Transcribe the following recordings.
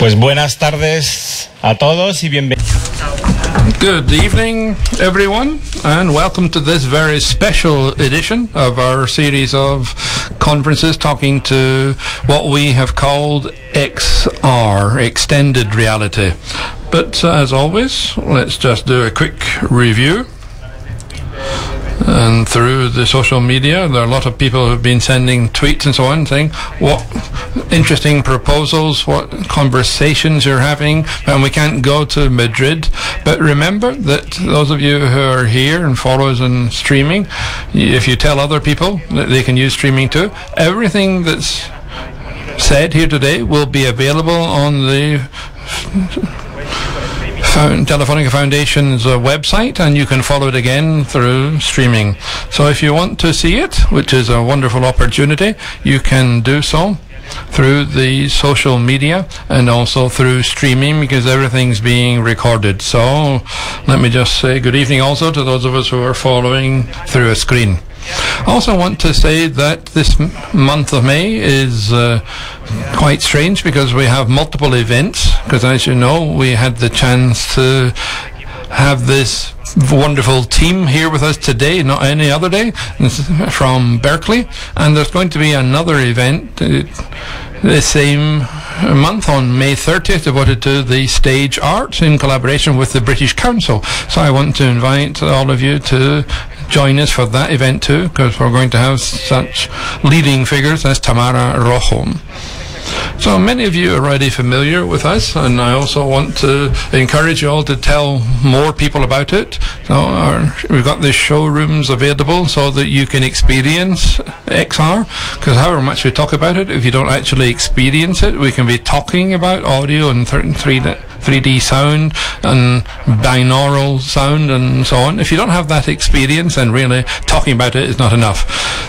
Pues buenas tardes a todos y bienvenidos. Good evening, everyone, and welcome to this very special edition of our series of conferences talking to what we have called XR, Extended Reality. But as always, let's just do a quick review. And through the social media, there are a lot of people who have been sending tweets and so on saying what interesting proposals, what conversations you're having, and we can't go to Madrid. But remember that those of you who are here and follow us on streaming, if you tell other people that they can use streaming too, everything that's said here today will be available on the Telefónica Foundation's website, and you can follow it again through streaming. So if you want to see it, which is a wonderful opportunity, you can do so through the social media and also through streaming, because everything's being recorded. So let me just say good evening also to those of us who are following through a screen. I also want to say that this month of May is quite strange because we have multiple events, because as you know, we had the chance to have this wonderful team here with us today, not any other day, from Berkeley, and there's going to be another event the same month on May 30th devoted to the stage art in collaboration with the British Council. So I want to invite all of you to join us for that event too, because we're going to have such leading figures as Tamara Rojo. So many of you are already familiar with us, and I also want to encourage you all to tell more people about it. So we've got the showrooms available so that you can experience XR, because however much we talk about it, if you don't actually experience it, we can be talking about audio and 3D sound and binaural sound and so on. If you don't have that experience, then really talking about it is not enough.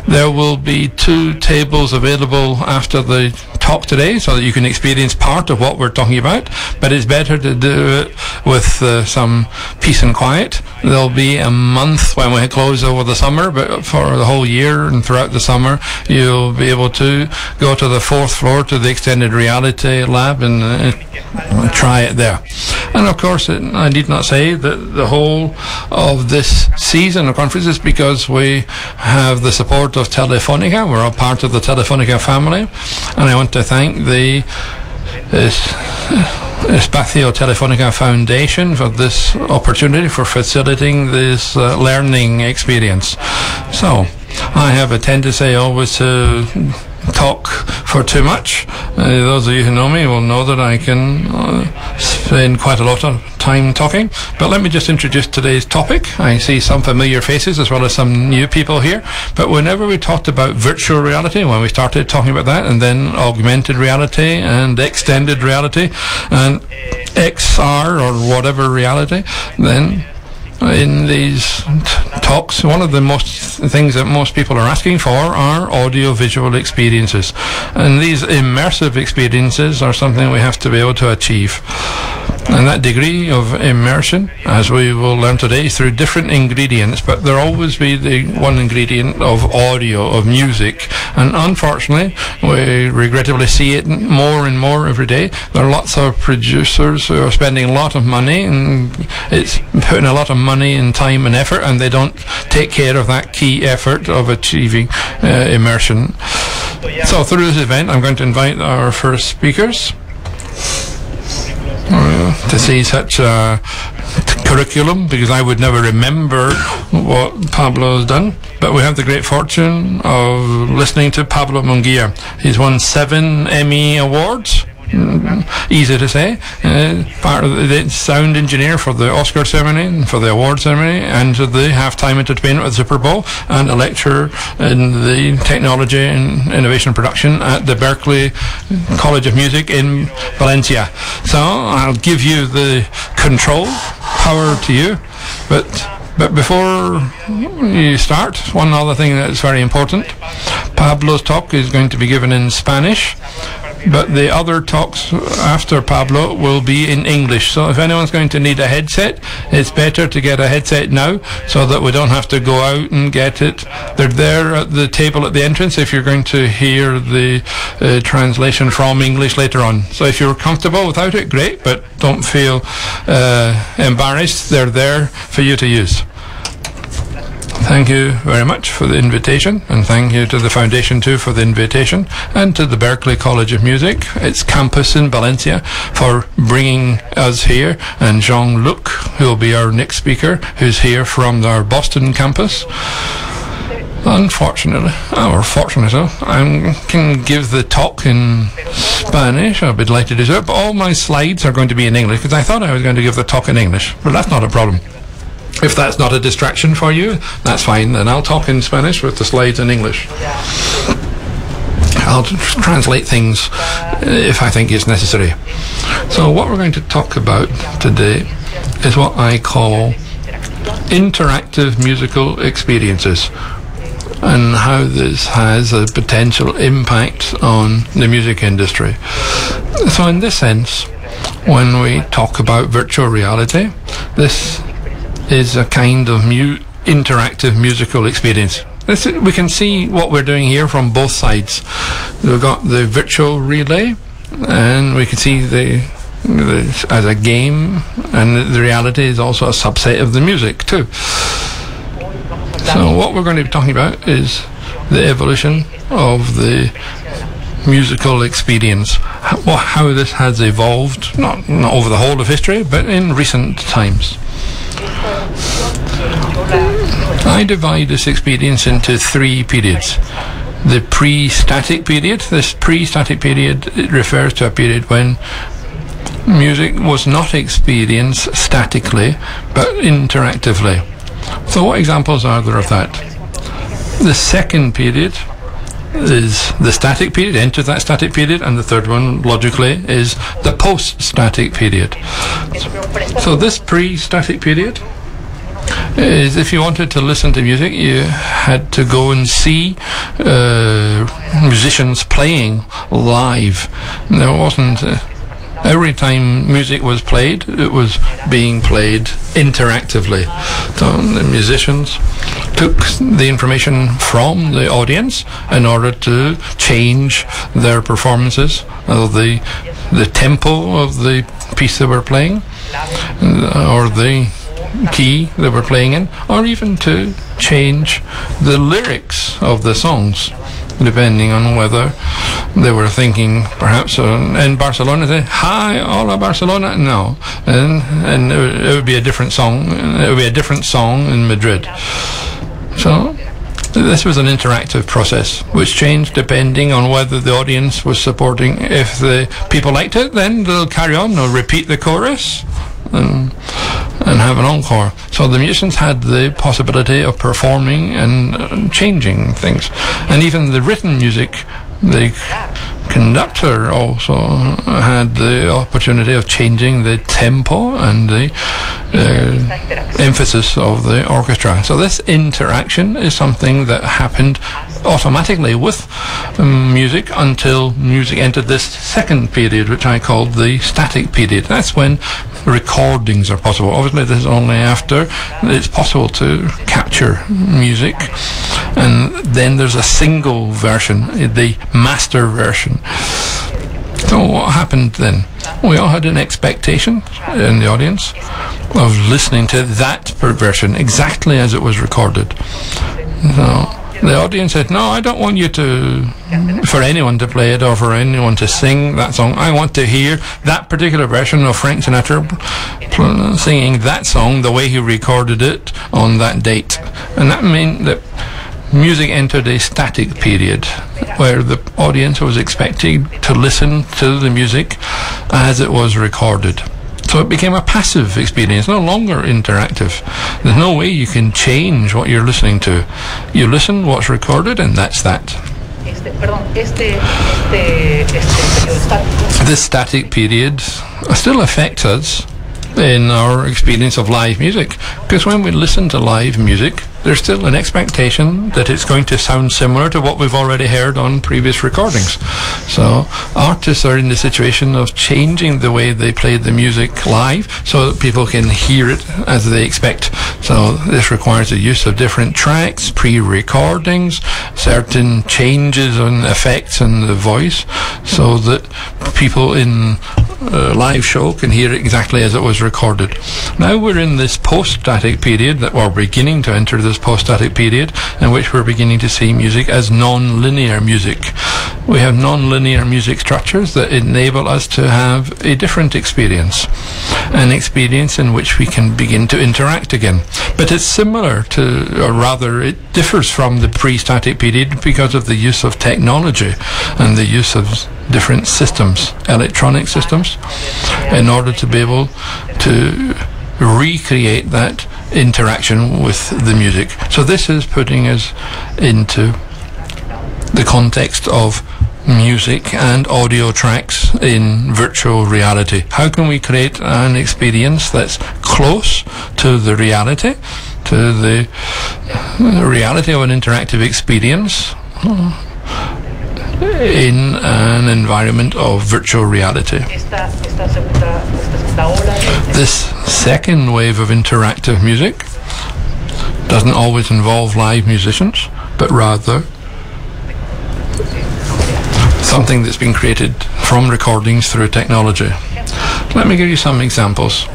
There will be 2 tables available after the talk today so that you can experience part of what we're talking about, but it's better to do it with some peace and quiet. There'll be a month when we close over the summer, but for the whole year and throughout the summer you'll be able to go to the 4th floor to the Extended Reality Lab and try it there. And of course, I need not say that the whole of this season of conferences, because we have the support of Telefónica, we're all part of the Telefónica family, and I want to thank the Espacio Telefónica Foundation for this opportunity, for facilitating this learning experience. So I have a tendency always to talk for too much. Those of you who know me will know that I can spend quite a lot of time talking, but let me just introduce today's topic. I see some familiar faces as well as some new people here, but whenever we talked about virtual reality, when we started talking about that, and then augmented reality and extended reality and XR or whatever reality, then in these talks, one of the most things that most people are asking for are audio-visual experiences, and these immersive experiences are something we have to be able to achieve. And that degree of immersion, as we will learn today, through different ingredients, but there always be the one ingredient of audio, of music, and unfortunately we regrettably see it more and more every day. There are lots of producers who are spending a lot of money, and it's putting a lot of money and time and effort, and they don't take care of that key effort of achieving immersion. So through this event I'm going to invite our first speakers to see such a curriculum, because I would never remember what Pablo has done, but we have the great fortune of listening to Pablo Munguia. He's won 7 Emmy Awards. Easy to say, part of the sound engineer for the Oscar ceremony and for the award ceremony and to the halftime entertainment at the Super Bowl, and a lecturer in the technology and innovation production at the Berkeley College of Music in Valencia. So I'll give you the control, power to you, but before you start, one other thing that's very important. Pablo's talk is going to be given in Spanish, but the other talks after Pablo will be in English. So if anyone's going to need a headset, it's better to get a headset now so that we don't have to go out and get it. They're there at the table at the entrance if you're going to hear the translation from English later on. So if you're comfortable without it, great, but don't feel embarrassed. They're there for you to use. Thank you very much for the invitation, and thank you to the Foundation too for the invitation, and to the Berklee College of Music, its campus in Valencia, for bringing us here, and Jean-Luc, who will be our next speaker, who's here from our Boston campus. Unfortunately, or fortunately, I can give the talk in Spanish. I'll be delighted to do it, but all my slides are going to be in English, because I thought I was going to give the talk in English, but that's not a problem. If that's not a distraction for you, that's fine. Then I'll talk in Spanish with the slides in English. I'll translate things if I think it's necessary. So what we're going to talk about today is what I call interactive musical experiences, and how this has a potential impact on the music industry. So in this sense, when we talk about virtual reality, this is a kind of interactive musical experience. We can see what we're doing here from both sides. We've got the virtual relay, and we can see the as a game, and the reality is also a subset of the music too. So what we're going to be talking about is the evolution of the musical experience, how this has evolved, not over the whole of history, but in recent times. I divide this experience into three periods. The pre-static period. This pre-static period, it refers to a period when music was not experienced statically, but interactively. So what examples are there of that? The second period is the static period, enters that static period, and the third one, logically, is the post-static period. So this pre-static period is if you wanted to listen to music, you had to go and see musicians playing live. There wasn't every time music was played, it was being played interactively. So the musicians took the information from the audience in order to change their performances, the tempo of the piece they were playing, or the key they were playing in, or even to change the lyrics of the songs, depending on whether they were thinking perhaps in Barcelona, say, "Hi, hola Barcelona," no, and it would be a different song. It would be a different song in Madrid. So this was an interactive process which changed depending on whether the audience was supporting. If the people liked it, then they'll carry on, they'll repeat the chorus and have an encore. So the musicians had the possibility of performing and changing things. And even the written music, the conductor also had the opportunity of changing the tempo and the emphasis of the orchestra. So this interaction is something that happened automatically with music until music entered this second period, which I called the static period. That's when recordings are possible. Obviously this is only after it's possible to capture music, and then there's a single version, the master version. So what happened then? We all had an expectation in the audience of listening to that version exactly as it was recorded. So the audience said, "No, I don't want you for anyone to play it or for anyone to sing that song. I want to hear that particular version of Frank Sinatra singing that song the way he recorded it on that date." And that meant that music entered a static period where the audience was expected to listen to the music as it was recorded. So it became a passive experience, no longer interactive. There's no way you can change what you're listening to. You listen what's recorded, and that's that. This static period still affects us in our experience of live music, because when we listen to live music, there's still an expectation that it's going to sound similar to what we've already heard on previous recordings. So artists are in the situation of changing the way they play the music live so that people can hear it as they expect. So this requires the use of different tracks, pre-recordings, certain changes and effects in the voice, so that people in a live show can hear it exactly as it was recorded. Now we're in this post-static period, that we're beginning to enter this post-static period, in which we're beginning to see music as non-linear music. We have non-linear music structures that enable us to have a different experience, an experience in which we can begin to interact again. But it's similar to, or rather it differs from the pre-static period because of the use of technology and the use of different systems, electronic systems, in order to be able to recreate that interaction with the music. So this is putting us into the context of music and audio tracks in virtual reality. How can we create an experience that's close to the reality, of an interactive experience in an environment of virtual reality? This second wave of interactive music doesn't always involve live musicians, but rather something that's been created from recordings through technology. Let me give you some examples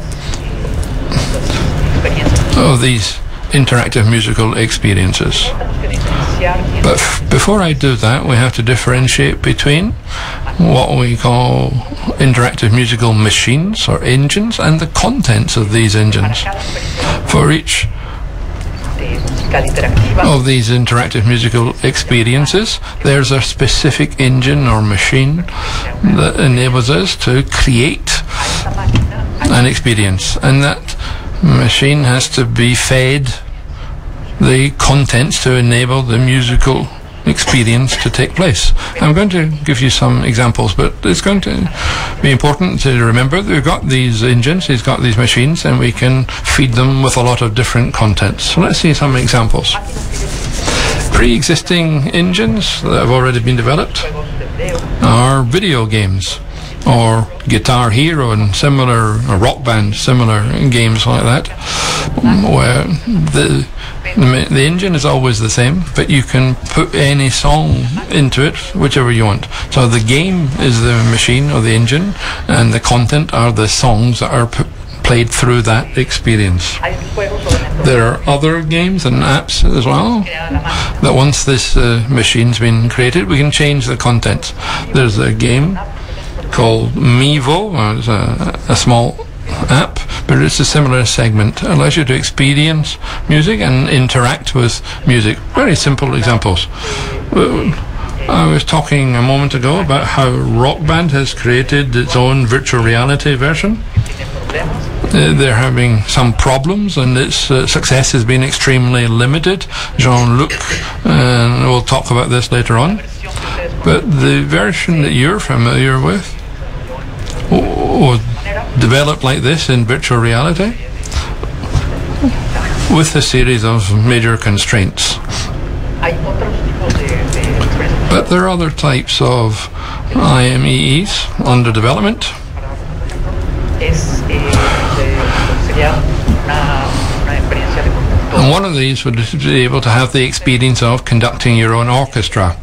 of these interactive musical experiences. But before I do that, we have to differentiate between what we call interactive musical machines or engines and the contents of these engines. For each of these interactive musical experiences, there's a specific engine or machine that enables us to create an experience, and that machine has to be fed the contents to enable the musical experience to take place. I'm going to give you some examples, but it's going to be important to remember that we've got these engines, we've got these machines, and we can feed them with a lot of different contents. So let's see some examples. Pre-existing engines that have already been developed are video games, or Guitar Hero and similar, or Rock Band, similar games like that, where the engine is always the same, but you can put any song into it, whichever you want. So the game is the machine or the engine, and the content are the songs that are played through that experience. There are other games and apps as well, that once this machine's been created, we can change the content. There's a game called Mevo, it's a small app, but it's a similar segment. It allows you to experience music and interact with music. Very simple examples. I was talking a moment ago about how Rock Band has created its own virtual reality version. They're having some problems, and its success has been extremely limited. Jean-Luc, and we'll talk about this later on. But the version that you're familiar with was developed like this in virtual reality, with a series of major constraints. But there are other types of IMEEs under development. And one of these would be able to have the experience of conducting your own orchestra.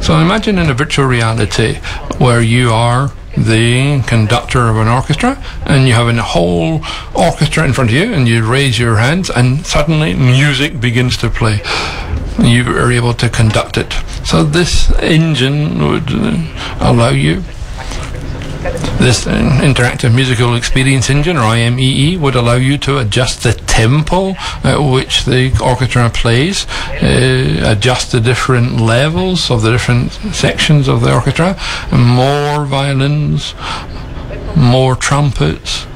So imagine in a virtual reality where you are the conductor of an orchestra, and you have a whole orchestra in front of you, and you raise your hands, and suddenly music begins to play. You are able to conduct it. So this engine would allow you, this interactive musical experience engine, or IMEE, would allow you to adjust the tempo at which the orchestra plays, adjust the different levels of the different sections of the orchestra, more violins, more trumpets,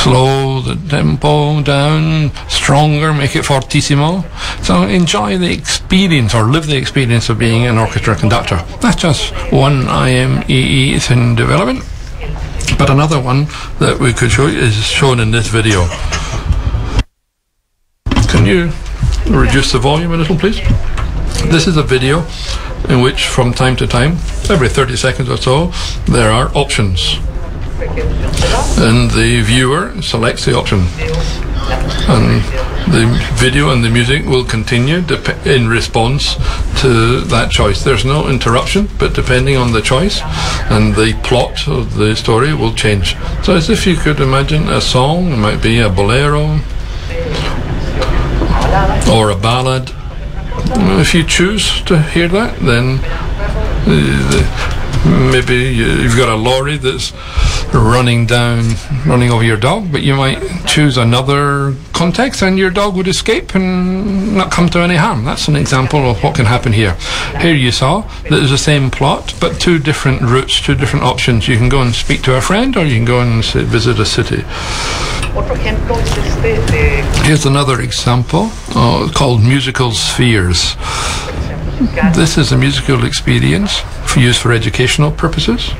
slow the tempo down, stronger, make it fortissimo. So enjoy the experience, or live the experience of being an orchestra conductor. That's just one IMEE in development. But another one that we could show you is shown in this video. Can you reduce the volume a little, please? This is a video in which from time to time, every 30 seconds or so, there are options. And the viewer selects the option. And the video and the music will continue in response to that choice. There's no interruption, but depending on the choice, and the plot of the story will change. So as if you could imagine a song, it might be a bolero or a ballad. If you choose to hear that, then maybe you've got a lorry that's running over your dog, but you might choose another context and your dog would escape and not come to any harm. That's an example of what can happen here. Here you saw that there's the same plot, but two different routes, two different options. You can go and speak to a friend, or you can go and visit a city. Here's another example called musical spheres. This is a musical experience used for educational purposes.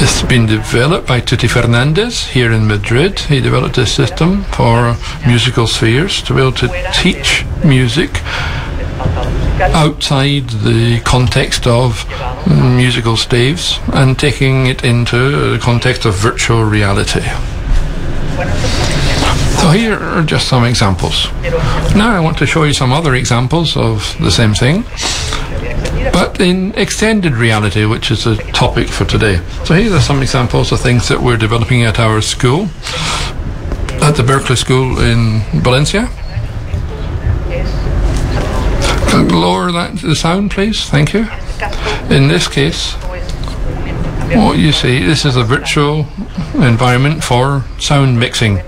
It's been developed by Tuti Fernandez here in Madrid. He developed a system for musical spheres to be able to teach music outside the context of musical staves and taking it into the context of virtual reality. So here are just some examples. Now I want to show you some other examples of the same thing, but in extended reality, which is the topic for today. So here are some examples of things that we're developing at our school, at the Berkeley School in Valencia. Can you lower the sound, please? Thank you. In this case, what you see, this is a virtual environment for sound mixing.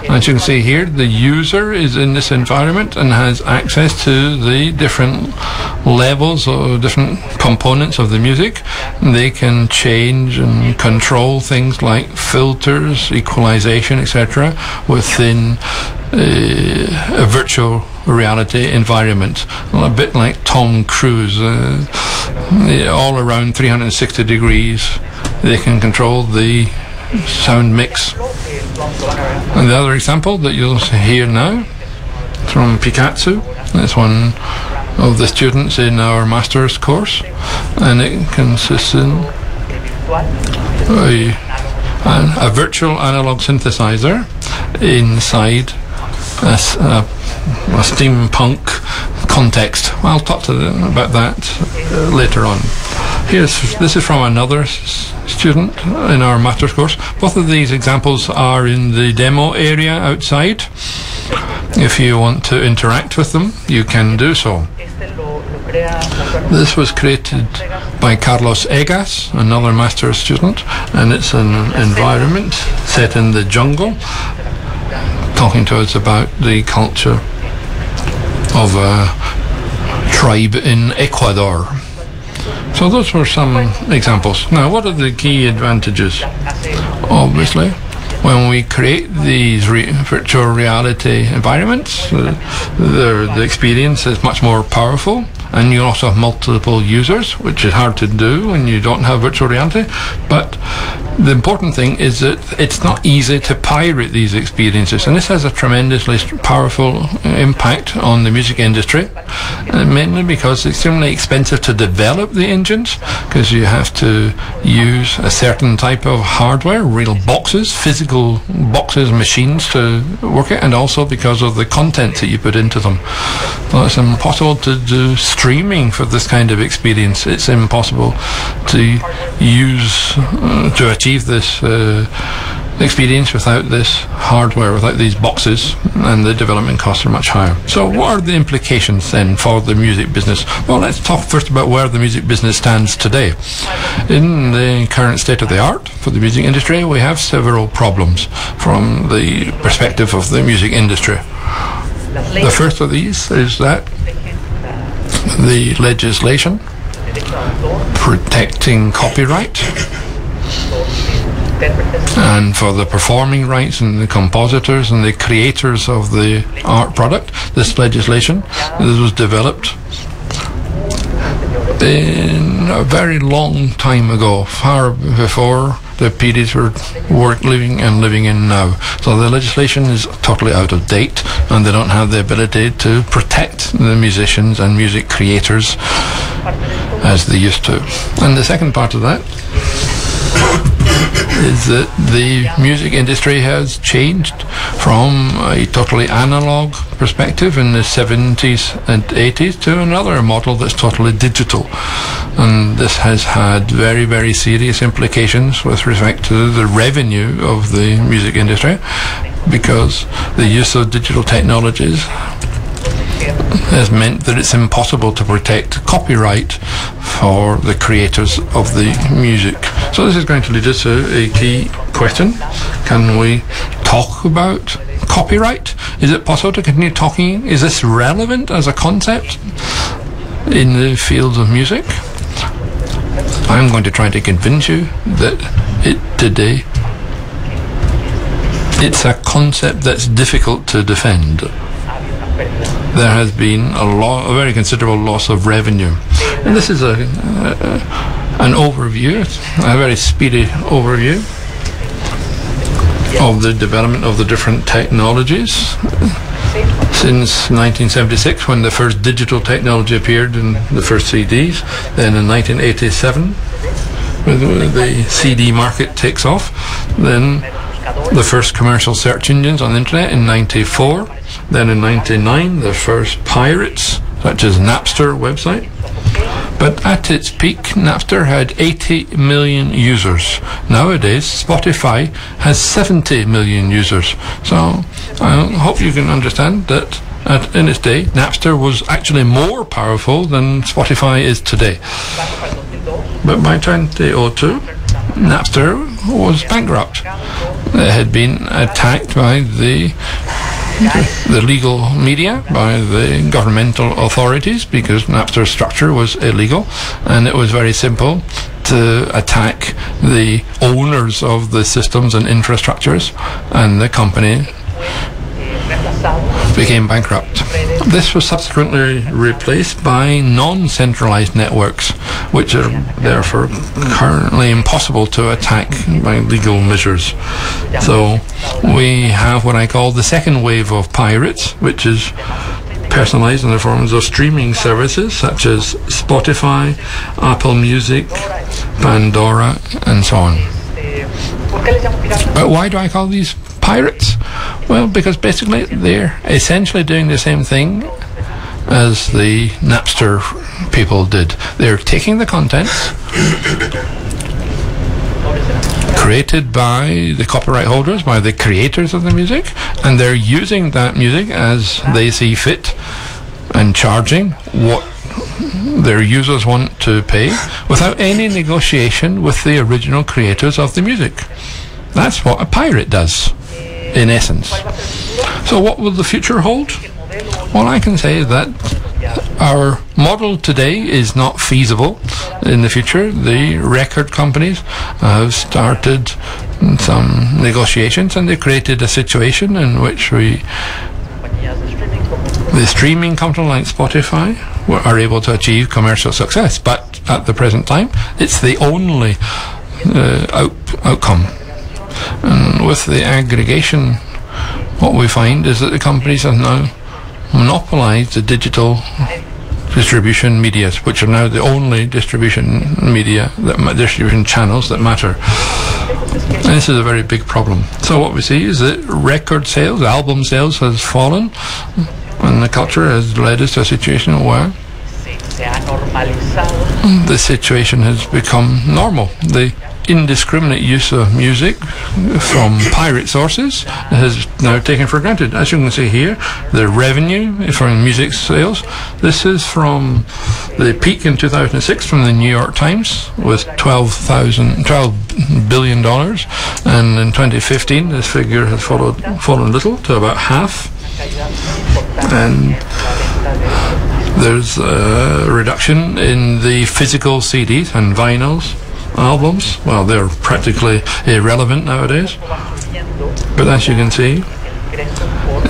As you can see here, the user is in this environment and has access to the different levels or different components of the music. They can change and control things like filters, equalization, etc. within a virtual reality environment. A bit like Tom Cruise, all around 360 degrees. They can control the sound mix. And the other example that you'll hear now from Picasso, that's one of the students in our master's course, and it consists in a virtual analog synthesizer inside a steampunk context. I'll talk to them about that later on. This is from another student in our master's course. Both of these examples are in the demo area outside. If you want to interact with them, you can do so. This was created by Carlos Egas, another master's student, and it's an environment set in the jungle, talking to us about the culture of a tribe in Ecuador. So those were some examples. Now, what are the key advantages? Obviously, when we create these virtual reality environments, the experience is much more powerful, and you also have multiple users, which is hard to do when you don't have virtual reality. But the important thing is that it's not easy to pirate these experiences, and this has a tremendously powerful impact on the music industry, mainly because it's extremely expensive to develop the engines, because you have to use a certain type of hardware, real boxes, physical boxes, machines to work it, and also because of the content that you put into them. So it's impossible to do streaming for this kind of experience. It's impossible to use to achieve this experience without this hardware, without these boxes, and the development costs are much higher. So what are the implications then for the music business? Well, let's talk first about where the music business stands today. In the current state of the art for the music industry, we have several problems from the perspective of the music industry. The first of these is that the legislation protecting copyright and for the performing rights and the compositors and the creators of the art product, this legislation, this was developed in a very long time ago, far before the periods we're living in now. So the legislation is totally out of date, and they don't have the ability to protect the musicians and music creators as they used to. And the second part of that is that the music industry has changed from a totally analog perspective in the 70s and 80s to another model that's totally digital. And this has had very, very serious implications with respect to the revenue of the music industry, because the use of digital technologies has meant that it's impossible to protect copyright for the creators of the music. So this is going to lead us to a key question. Can we talk about copyright? Is it possible to continue talking? Is this relevant as a concept in the field of music? I'm going to try to convince you that today it's a concept that's difficult to defend. There has been a very considerable loss of revenue. And this is an overview, a very speedy overview of the development of the different technologies since 1976, when the first digital technology appeared in the first CDs. Then in 1987, when the CD market takes off. Then the first commercial search engines on the internet in 94. Then in 99, the first pirates, such as Napster website. But at its peak, Napster had 80 million users. Nowadays, Spotify has 70 million users. So I hope you can understand that in its day, Napster was actually more powerful than Spotify is today. But by 2002, Napster was bankrupt. It had been attacked by the legal media, by the governmental authorities, because Napster's structure was illegal, and it was very simple to attack the owners of the systems and infrastructures, and the company became bankrupt. This was subsequently replaced by non-centralized networks, which are therefore currently impossible to attack by legal measures. So we have what I call the second wave of pirates, which is personalized in the forms of streaming services such as Spotify, Apple Music, Pandora, and so on. But why do I call these pirates? Well, because basically they're essentially doing the same thing as the Napster people did. They're taking the contents created by the copyright holders, by the creators of the music, and they're using that music as they see fit and charging what their users want to pay without any negotiation with the original creators of the music. That's what a pirate does, in essence. So what will the future hold? Well, I can say that our model today is not feasible in the future. The record companies have started some negotiations, and they created a situation in which the streaming companies like Spotify are able to achieve commercial success. But at the present time, it's the only outcome. And with the aggregation, what we find is that the companies have now monopolized the digital distribution media, which are now the only distribution channels that matter. And this is a very big problem. So what we see is that record sales, album sales has fallen, and the culture has led us to a situation where the situation has become normal. The indiscriminate use of music from pirate sources is now taken for granted. As you can see here, the revenue from music sales, this is from the peak in 2006 from the New York Times, with $12 billion, and in 2015 this figure has fallen little to about half, and there's a reduction in the physical CDs and vinyls albums. Well, they're practically irrelevant nowadays. But as you can see,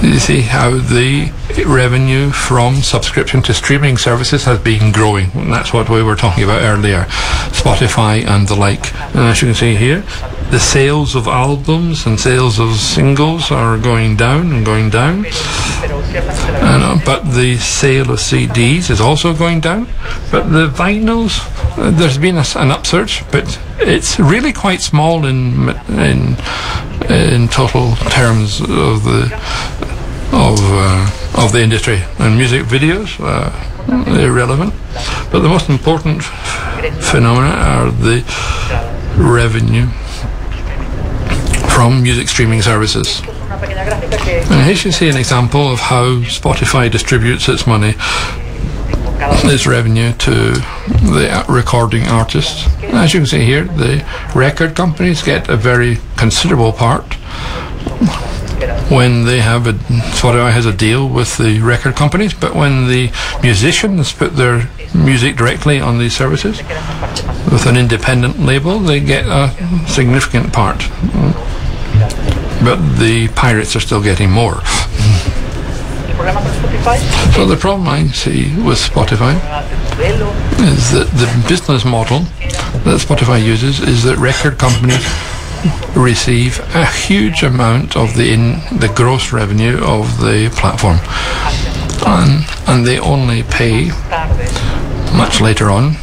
You see how the revenue from subscription to streaming services has been growing. And that's what we were talking about earlier, Spotify and the like. And as you can see here, the sales of albums and sales of singles are going down and going down. But the sale of CDs is also going down. But the vinyls, there's been an upsurge, but it's really quite small in total terms of the industry. And music videos irrelevant. But the most important phenomena are the revenue from music streaming services. And here you see an example of how Spotify distributes its money, its revenue, to the recording artists. As you can see here, the record companies get a very considerable part when they have Spotify has a deal with the record companies, but when the musicians put their music directly on these services with an independent label, they get a significant part. But the pirates are still getting more. So the problem I see with Spotify is that the business model that Spotify uses is that record companies receive a huge amount of the gross revenue of the platform, and they only pay much later on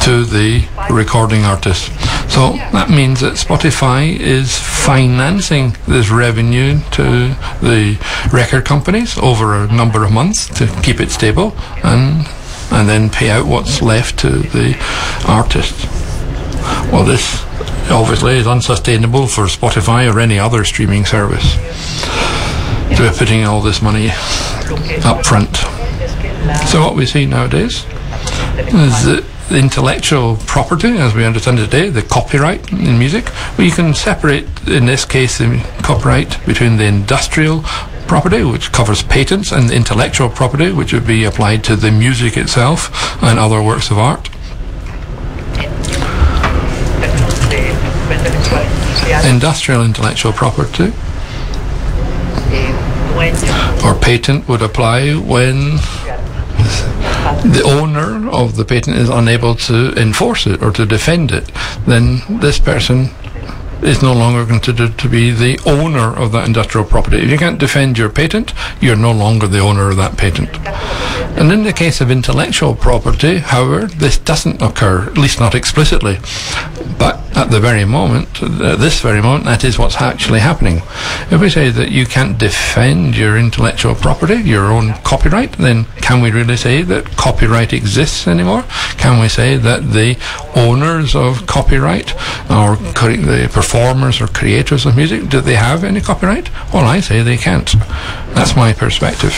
to the recording artist. So that means that Spotify is financing this revenue to the record companies over a number of months to keep it stable, and then pay out what's left to the artist. Well, this obviously is unsustainable for Spotify or any other streaming service to be putting all this money up front. So what we see nowadays is that the intellectual property, as we understand it today, the copyright in music, well, you can separate, in this case, the copyright between the industrial property, which covers patents, and the intellectual property, which would be applied to the music itself and other works of art. Industrial intellectual property or patent would apply when the owner of the patent is unable to enforce it or to defend it. Then this person is no longer considered to be the owner of that industrial property. If you can't defend your patent, you're no longer the owner of that patent. And in the case of intellectual property, however, this doesn't occur, at least not explicitly. But at this very moment, that is what's actually happening. If we say that you can't defend your intellectual property, your own copyright, then can we really say that copyright exists anymore? Can we say that the owners of copyright, or the performers or creators of music, do they have any copyright? Well, I say they can't. That's my perspective.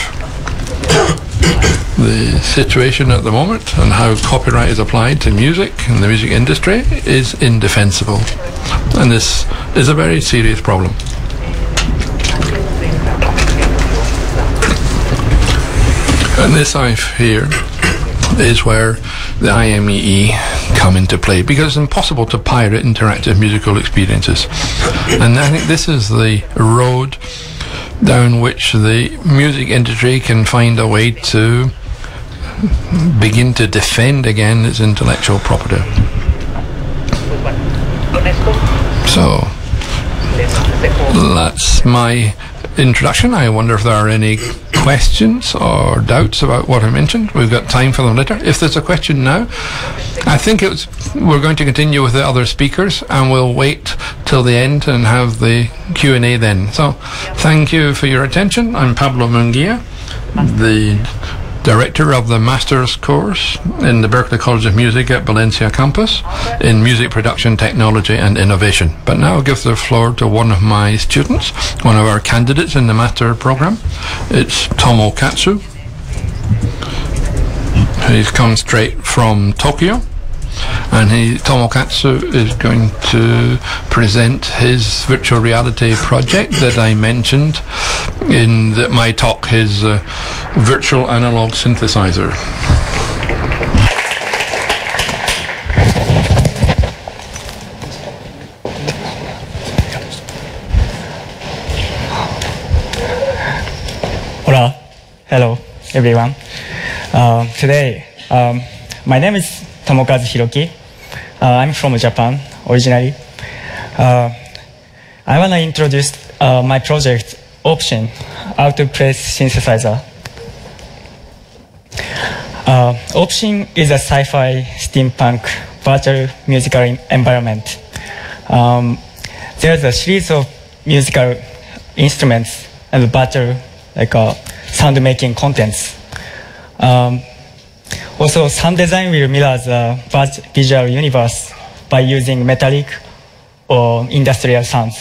The situation at the moment and how copyright is applied to music and the music industry is indefensible, and this is a very serious problem. And this here is where the IMEE come into play, because it's impossible to pirate interactive musical experiences, and I think this is the road down which the music industry can find a way to begin to defend again its intellectual property. So that's my introduction. I wonder if there are any questions or doubts about what I mentioned. We've got time for them later. If there's a question now, I think we're going to continue with the other speakers, and we'll wait till the end and have the Q&A then. So thank you for your attention. I'm Pablo Munguia, the Director of the Master's course in the Berklee College of Music at Valencia campus in Music Production Technology and Innovation. But now I'll give the floor to one of my students, one of our candidates in the Master program. It's Tomo Katsu. He's come straight from Tokyo, and Tomokatsu is going to present his virtual reality project that I mentioned in my talk, his virtual analog synthesizer. everyone. Today, my name is Tomokazu Hiroki. I'm from Japan originally. I want to introduce my project, Option, out-of-place synthesizer. Option is a sci-fi steampunk virtual musical environment. There's a series of musical instruments and virtual sound making contents. Also, sound design will mirror the visual universe by using metallic or industrial sounds.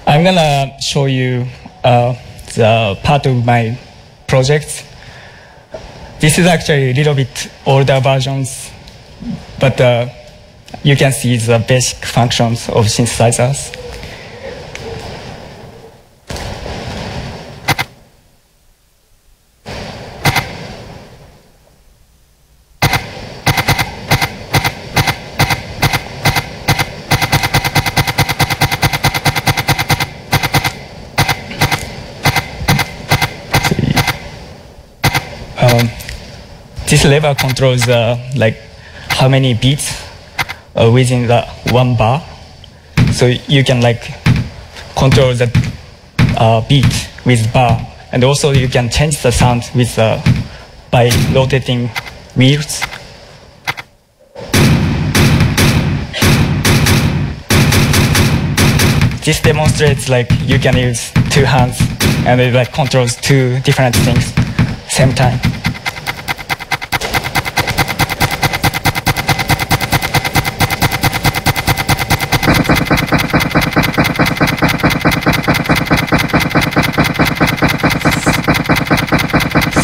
I'm gonna show you the part of my project. This is actually a little bit older versions, but you can see the basic functions of synthesizers. This lever controls how many beats within the one bar. So you can control the beat with bar, and also you can change the sound with by rotating wheels. This demonstrates you can use two hands, and it controls two different things same time.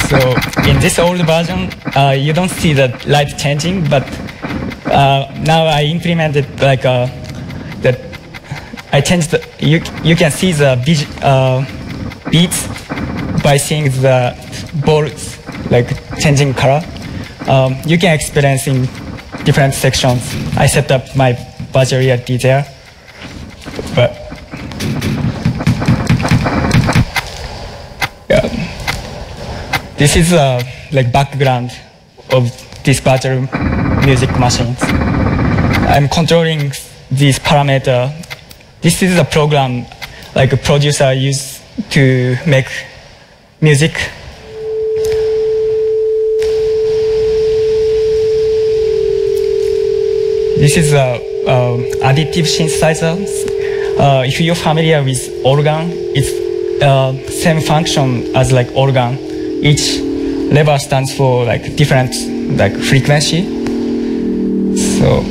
So in this old version, you don't see the light changing, but now I implemented that I changed the, you can see the beats by seeing the balls changing color. You can experience in different sections. I set up my virtual reality there, but this is background of these virtual music machines. I'm controlling these parameters. This is a program a producer uses to make music. This is additive synthesizer. If you're familiar with organ, it's same function as organ. Each lever stands for different frequency. So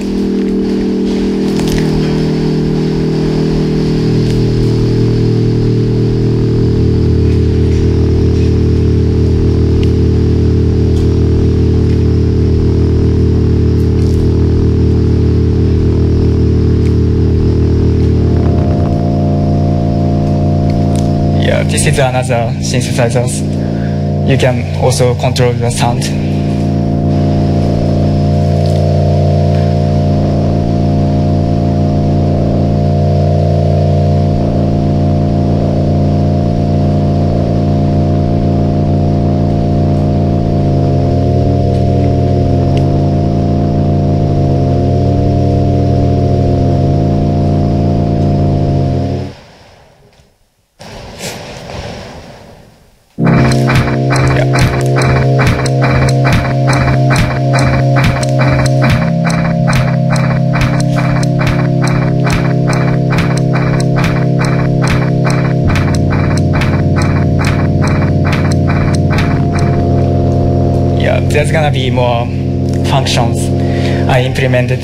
yeah, this is another synthesizer. You can also control the sound. There's gonna be more functions I implemented.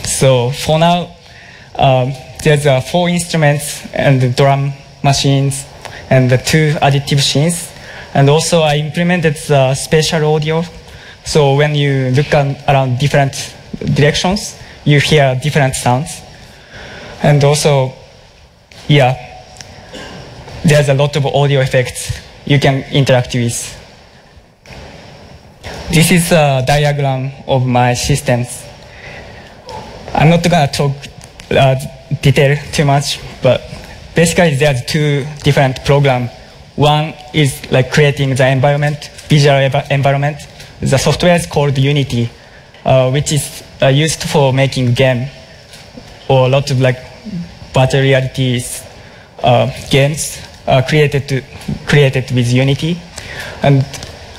So for now, there's 4 instruments and drum machines and the 2 additive synths. And also I implemented the spatial audio. So when you look around different directions, you hear different sounds. And also, yeah, there's a lot of audio effects you can interact with. This is a diagram of my systems. I'm not gonna talk detail too much, but basically there's two different programs. One is like creating the environment, visual environment. The software is called Unity, which is used for making game or a lot of like virtual realities games created with Unity. And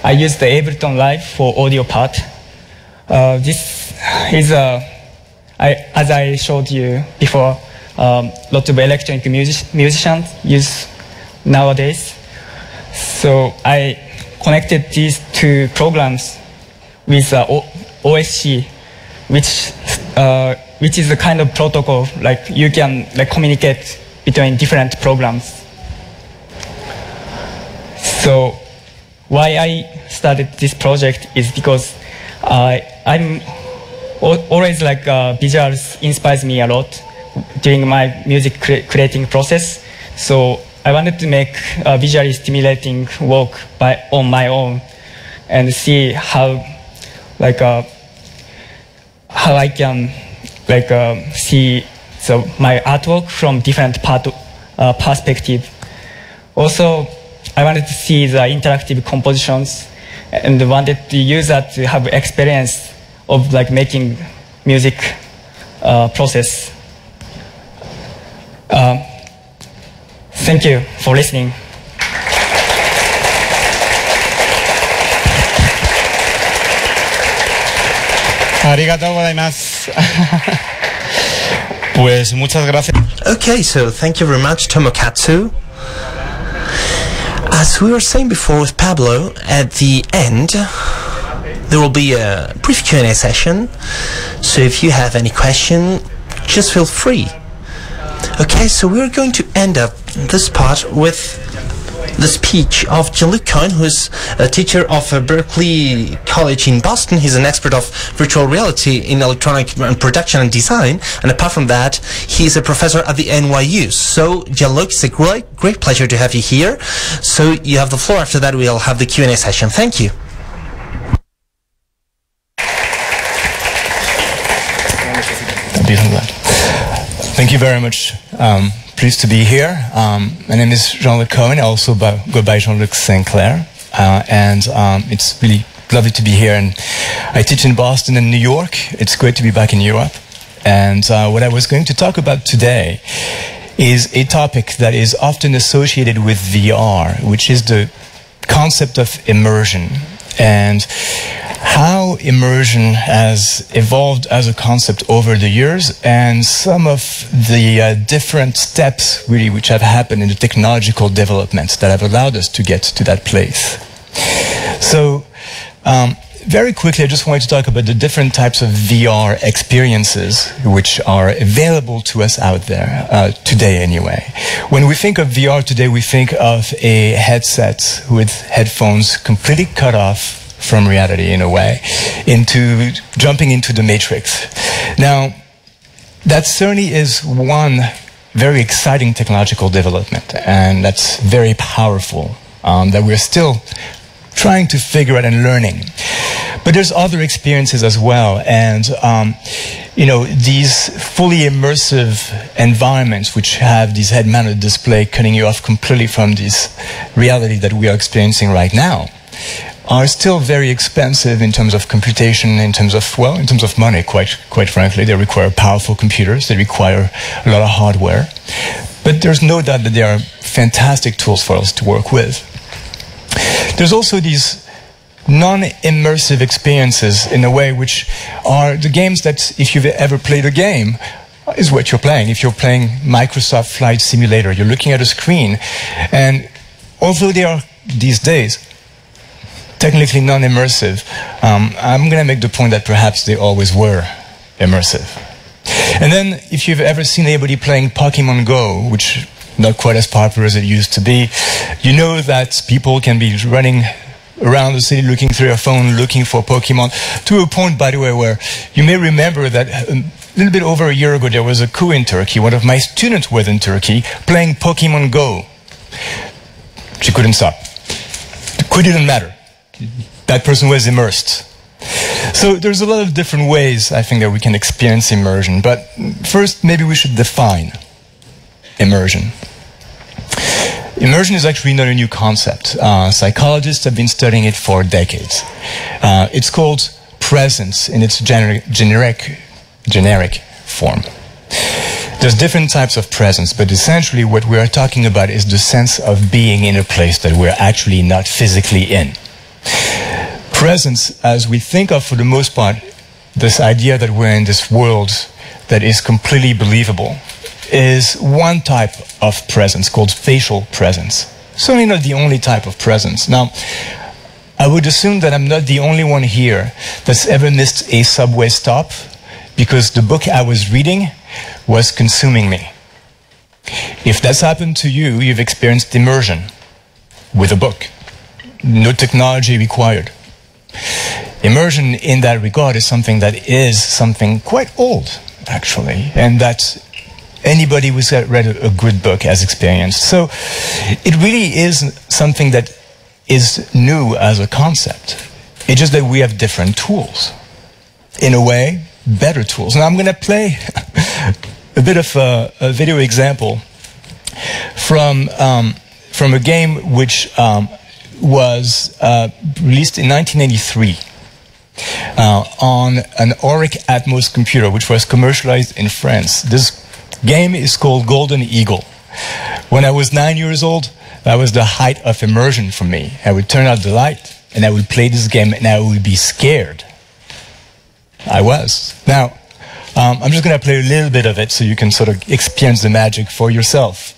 I use the Ableton Live for audio part. This is as I showed you before, lot of electronic musicians use nowadays. So I connected these two programs with OSC, which is a kind of protocol, like you can like communicate between different programs. So why I started this project is because I'm always like visuals inspires me a lot during my music creating process. So I wanted to make a visually stimulating work on my own and see how I can see my artwork from different perspective. Also, I wanted to see the interactive compositions and wanted the user to have experience of like making music process. Thank you for listening. Arigatou gozaimasu. Pues muchas gracias. Okay, so thank you very much, Tomokatsu. As we were saying before with Pablo, at the end there will be a brief Q&A session, so if you have any question, just feel free. Okay, so we're going to end up this part with the speech of Jean-Luc Cohen, who is a teacher of Berkeley College in Boston. He's an expert of virtual reality in electronic production and design, and apart from that, he's a professor at the NYU. So, Jean-Luc, it's a great pleasure to have you here. So, you have the floor. After that, we'll have the Q&A session. Thank you. Thank you very much. Pleased to be here. My name is Jean-Luc Cohen. I also go by Jean-Luc Sinclair. And it's really lovely to be here. And I teach in Boston and New York. It's great to be back in Europe. And what I was going to talk about today is a topic that is often associated with VR, which is the concept of immersion. And how immersion has evolved as a concept over the years, and some of the different steps really which have happened in the technological developments that have allowed us to get to that place. So very quickly, I just wanted to talk about the different types of VR experiences which are available to us out there, today anyway. When we think of VR today, we think of a headset with headphones completely cut off from reality in a way, into jumping into the matrix. Now, that certainly is one very exciting technological development, and that's very powerful, that we're still trying to figure out and learning. But there's other experiences as well, and you know, these fully immersive environments which have these head-mounted display cutting you off completely from this reality that we are experiencing right now are still very expensive in terms of computation, in terms of, well, in terms of money, quite frankly. They require powerful computers, they require a lot of hardware. But there's no doubt that they are fantastic tools for us to work with. There's also these non-immersive experiences in a way which are the games that, if you've ever played a game, is what you're playing. If you're playing Microsoft Flight Simulator, you're looking at a screen, and although they are, these days, technically non-immersive, I'm going to make the point that perhaps they always were immersive. And then, if you've ever seen anybody playing Pokemon Go, which not quite as popular as it used to be, you know that people can be running around the city looking through their phone, looking for Pokemon, to a point, by the way, where you may remember that a little bit over a year ago there was a coup in Turkey. One of my students was in Turkey playing Pokemon Go. She couldn't stop. It didn't matter. That person was immersed. So there's a lot of different ways, I think, that we can experience immersion. But first, maybe we should define immersion. Immersion is actually not a new concept. Psychologists have been studying it for decades. It's called presence in its generic form. There's different types of presence, but essentially what we are talking about is the sense of being in a place that we're actually not physically in. Presence, as we think of for the most part, this idea that we're in this world that is completely believable, is one type of presence called facial presence. Certainly not the only type of presence. Now, I would assume that I'm not the only one here that's ever missed a subway stop because the book I was reading was consuming me. If that's happened to you, you've experienced immersion with a book. No technology required. Immersion in that regard is something that is something quite old, actually, and that anybody who's read a good book has experienced. So it really is something that is new as a concept. It's just that we have different tools. In a way, better tools. Now I'm going to play a bit of a video example from a game which was released in 1983 on an Auric Atmos computer, which was commercialized in France. This game is called Golden Eagle. When I was 9 years old, that was the height of immersion for me. I would turn out the light, and I would play this game, and I would be scared. I was. Now, I'm just going to play a little bit of it so you can sort of experience the magic for yourself.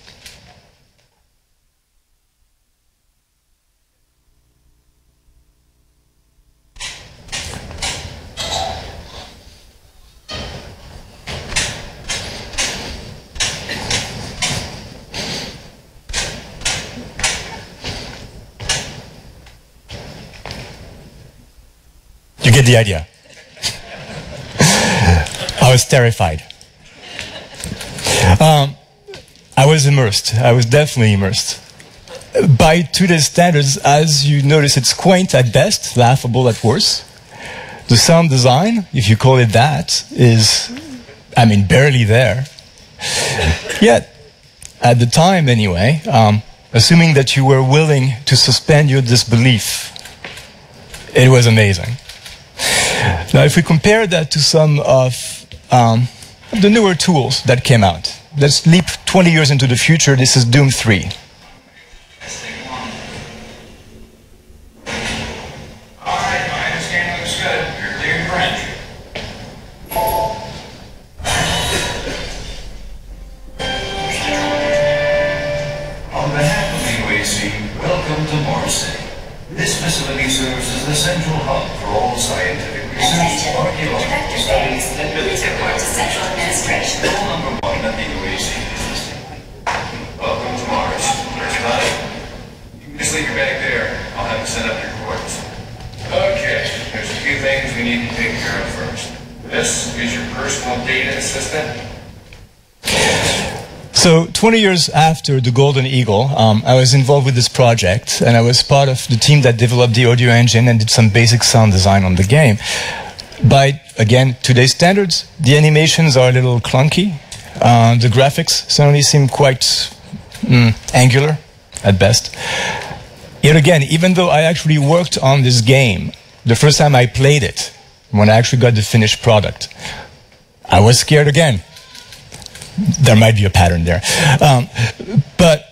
You get the idea. I was terrified. I was immersed. I was definitely immersed. By today's standards, as you notice, it's quaint at best, laughable at worst. The sound design, if you call it that, is, I mean, barely there. Yet, at the time anyway, assuming that you were willing to suspend your disbelief, it was amazing. Now, if we compare that to some of the newer tools that came out, let's leap 20 years into the future. This is Doom 3. This facility serves as the central hub for all scientific research, archaeological studies, and military activities. Rule number 1 at the UAC. Welcome to Mars. There's nothing. You can just leave your bag there. I'll have to set up your quarters. Okay, there's a few things we need to take care of first. This is your personal data assistant. So 20 years after the Golden Eagle, I was involved with this project, and I was part of the team that developed the audio engine and did some basic sound design on the game. By, again, today's standards, the animations are a little clunky. The graphics certainly seem quite angular, at best. Yet again, even though I actually worked on this game, the first time I played it, when I actually got the finished product, I was scared again. There might be a pattern there. But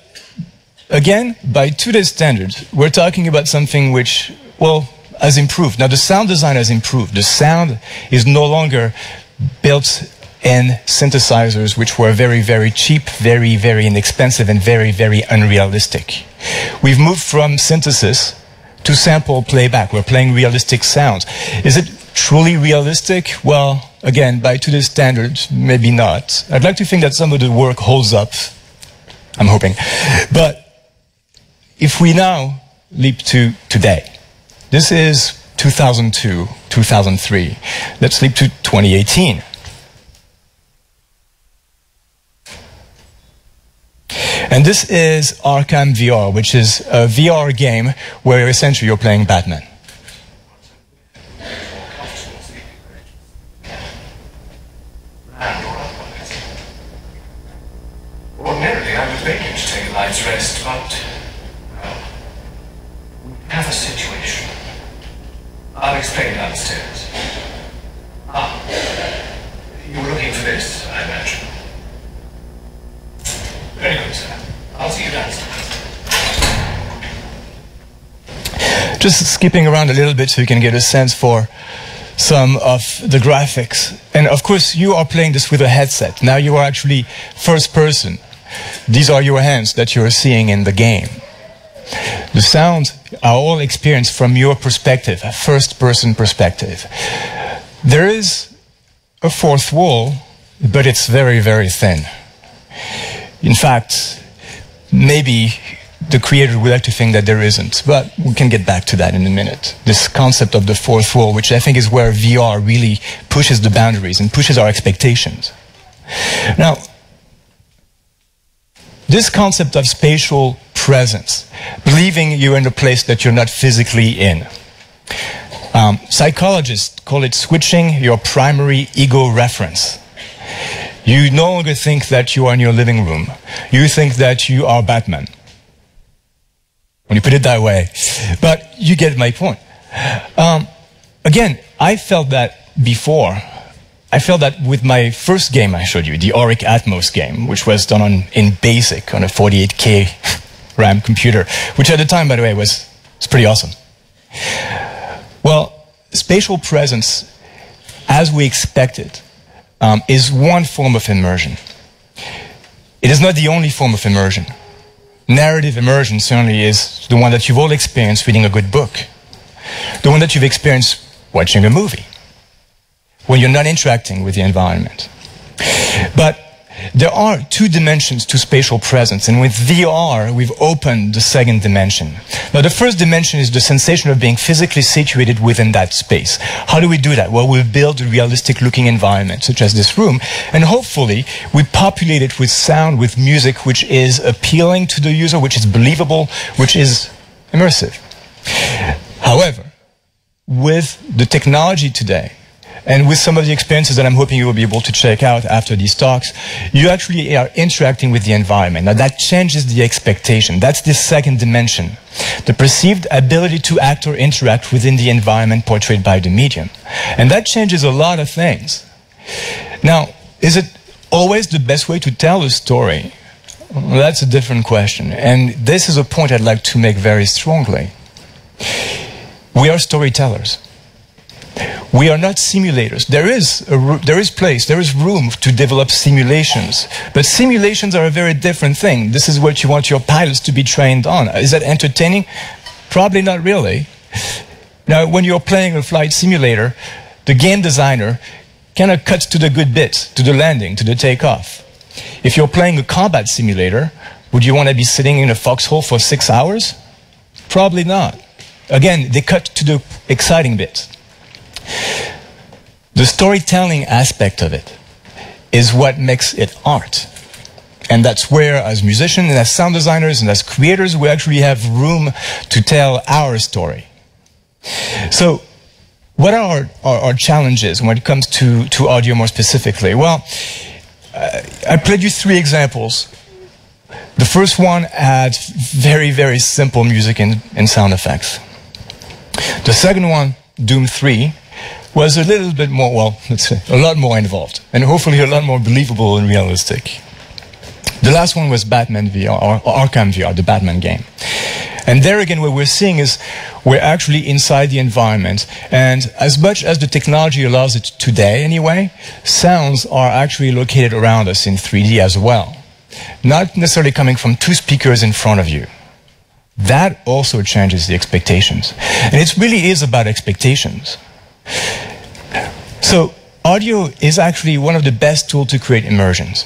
again, by today's standards, we're talking about something which, well, has improved. Now, the sound design has improved. The sound is no longer built in synthesizers, which were very, very cheap, very, very inexpensive, and very, very unrealistic. We've moved from synthesis to sample playback. We're playing realistic sounds. Is it truly realistic? Well, again, by today's standards, maybe not. I'd like to think that some of the work holds up. I'm hoping. But if we now leap to today, this is 2002, 2003. Let's leap to 2018. And this is Arkham VR, which is a VR game where essentially you're playing Batman. Ordinarily, I would think you'd stay alive night's rest, but, well, we have a situation. I'll explain downstairs. Ah, you were looking for this, I imagine. Very good, sir. I'll see you downstairs. Just skipping around a little bit so you can get a sense for some of the graphics. And of course, you are playing this with a headset. Now you are actually first person. These are your hands that you are seeing in the game. The sounds are all experienced from your perspective, a first person perspective. There is a fourth wall, but it's very, very thin. In fact, maybe the creator would like to think that there isn't, but we can get back to that in a minute. This concept of the fourth wall, which I think is where VR really pushes the boundaries and pushes our expectations. Now, this concept of spatial presence, believing you're in a place that you're not physically in. Psychologists call it switching your primary ego reference. You no longer think that you are in your living room. You think that you are Batman. When you put it that way. But you get my point. Again, I felt that before. I felt that with my first game I showed you, the Auric Atmos game, which was done in BASIC on a 48K RAM computer, which at the time, by the way, was pretty awesome. Well, spatial presence, as we expected, is one form of immersion. It is not the only form of immersion. Narrative immersion certainly is the one that you've all experienced reading a good book. The one that you've experienced watching a movie, when you're not interacting with the environment. But there are two dimensions to spatial presence, and with VR, we've opened the second dimension. Now, the first dimension is the sensation of being physically situated within that space. How do we do that? Well, we build a realistic-looking environment, such as this room, and hopefully, we populate it with sound, with music, which is appealing to the user, which is believable, which is immersive. However, with the technology today, and with some of the experiences that I'm hoping you will be able to check out after these talks, you actually are interacting with the environment. Now that changes the expectation. That's the second dimension. The perceived ability to act or interact within the environment portrayed by the medium. And that changes a lot of things. Now, is it always the best way to tell a story? Well, that's a different question. And this is a point I'd like to make very strongly. We are storytellers. We are not simulators. There is room to develop simulations. But simulations are a very different thing. This is what you want your pilots to be trained on. Is that entertaining? Probably not really. Now, when you're playing a flight simulator, the game designer kind of cuts to the good bits, to the landing, to the takeoff. If you're playing a combat simulator, would you want to be sitting in a foxhole for 6 hours? Probably not. Again, they cut to the exciting bits. The storytelling aspect of it is what makes it art. And that's where, as musicians and as sound designers and as creators, we actually have room to tell our story. So, what are our challenges when it comes to audio more specifically? Well, I played you 3 examples. The first one had very, very simple music and sound effects. The second one, Doom 3, was a little bit more, well, let's say, a lot more involved, and hopefully a lot more believable and realistic. The last one was Batman VR, or Arkham VR, the Batman game. And there again, what we're seeing is we're actually inside the environment, and as much as the technology allows it today anyway, sounds are actually located around us in 3D as well. Not necessarily coming from 2 speakers in front of you. That also changes the expectations. And it really is about expectations. So, audio is actually one of the best tools to create immersions.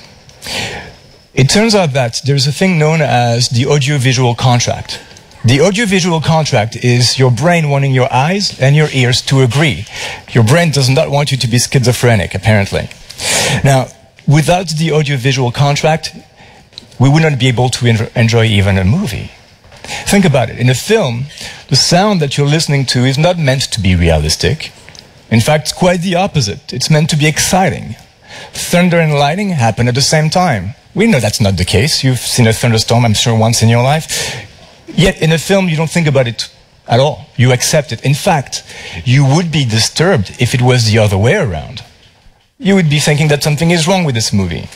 It turns out that there's a thing known as the audio-visual contract. The audio-visual contract is your brain wanting your eyes and your ears to agree. Your brain does not want you to be schizophrenic, apparently. Now, without the audio-visual contract, we would not be able to enjoy even a movie. Think about it. In a film, the sound that you're listening to is not meant to be realistic. In fact, it's quite the opposite. It's meant to be exciting. Thunder and lightning happen at the same time. We know that's not the case. You've seen a thunderstorm, I'm sure, once in your life. Yet in a film, you don't think about it at all. You accept it. In fact, you would be disturbed if it was the other way around. You would be thinking that something is wrong with this movie.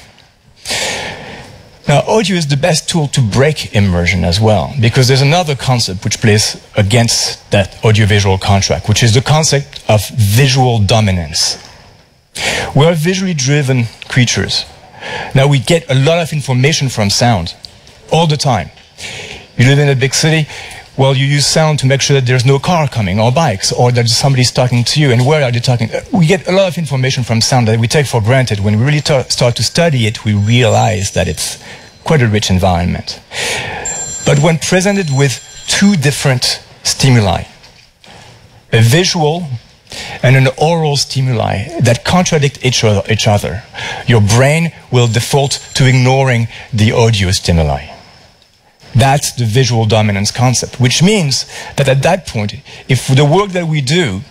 Now, audio is the best tool to break immersion as well, because there's another concept which plays against that audiovisual contract, which is the concept of visual dominance. We are visually driven creatures. Now, we get a lot of information from sound all the time. You live in a big city, well, you use sound to make sure that there's no car coming, or bikes, or that somebody's talking to you, and where are they talking? We get a lot of information from sound that we take for granted. When we really start to study it, we realize that it's quite a rich environment. But when presented with two different stimuli, a visual and an oral stimuli that contradict each other, your brain will default to ignoring the audio stimuli. That's the visual dominance concept, which means that at that point, if the work that we do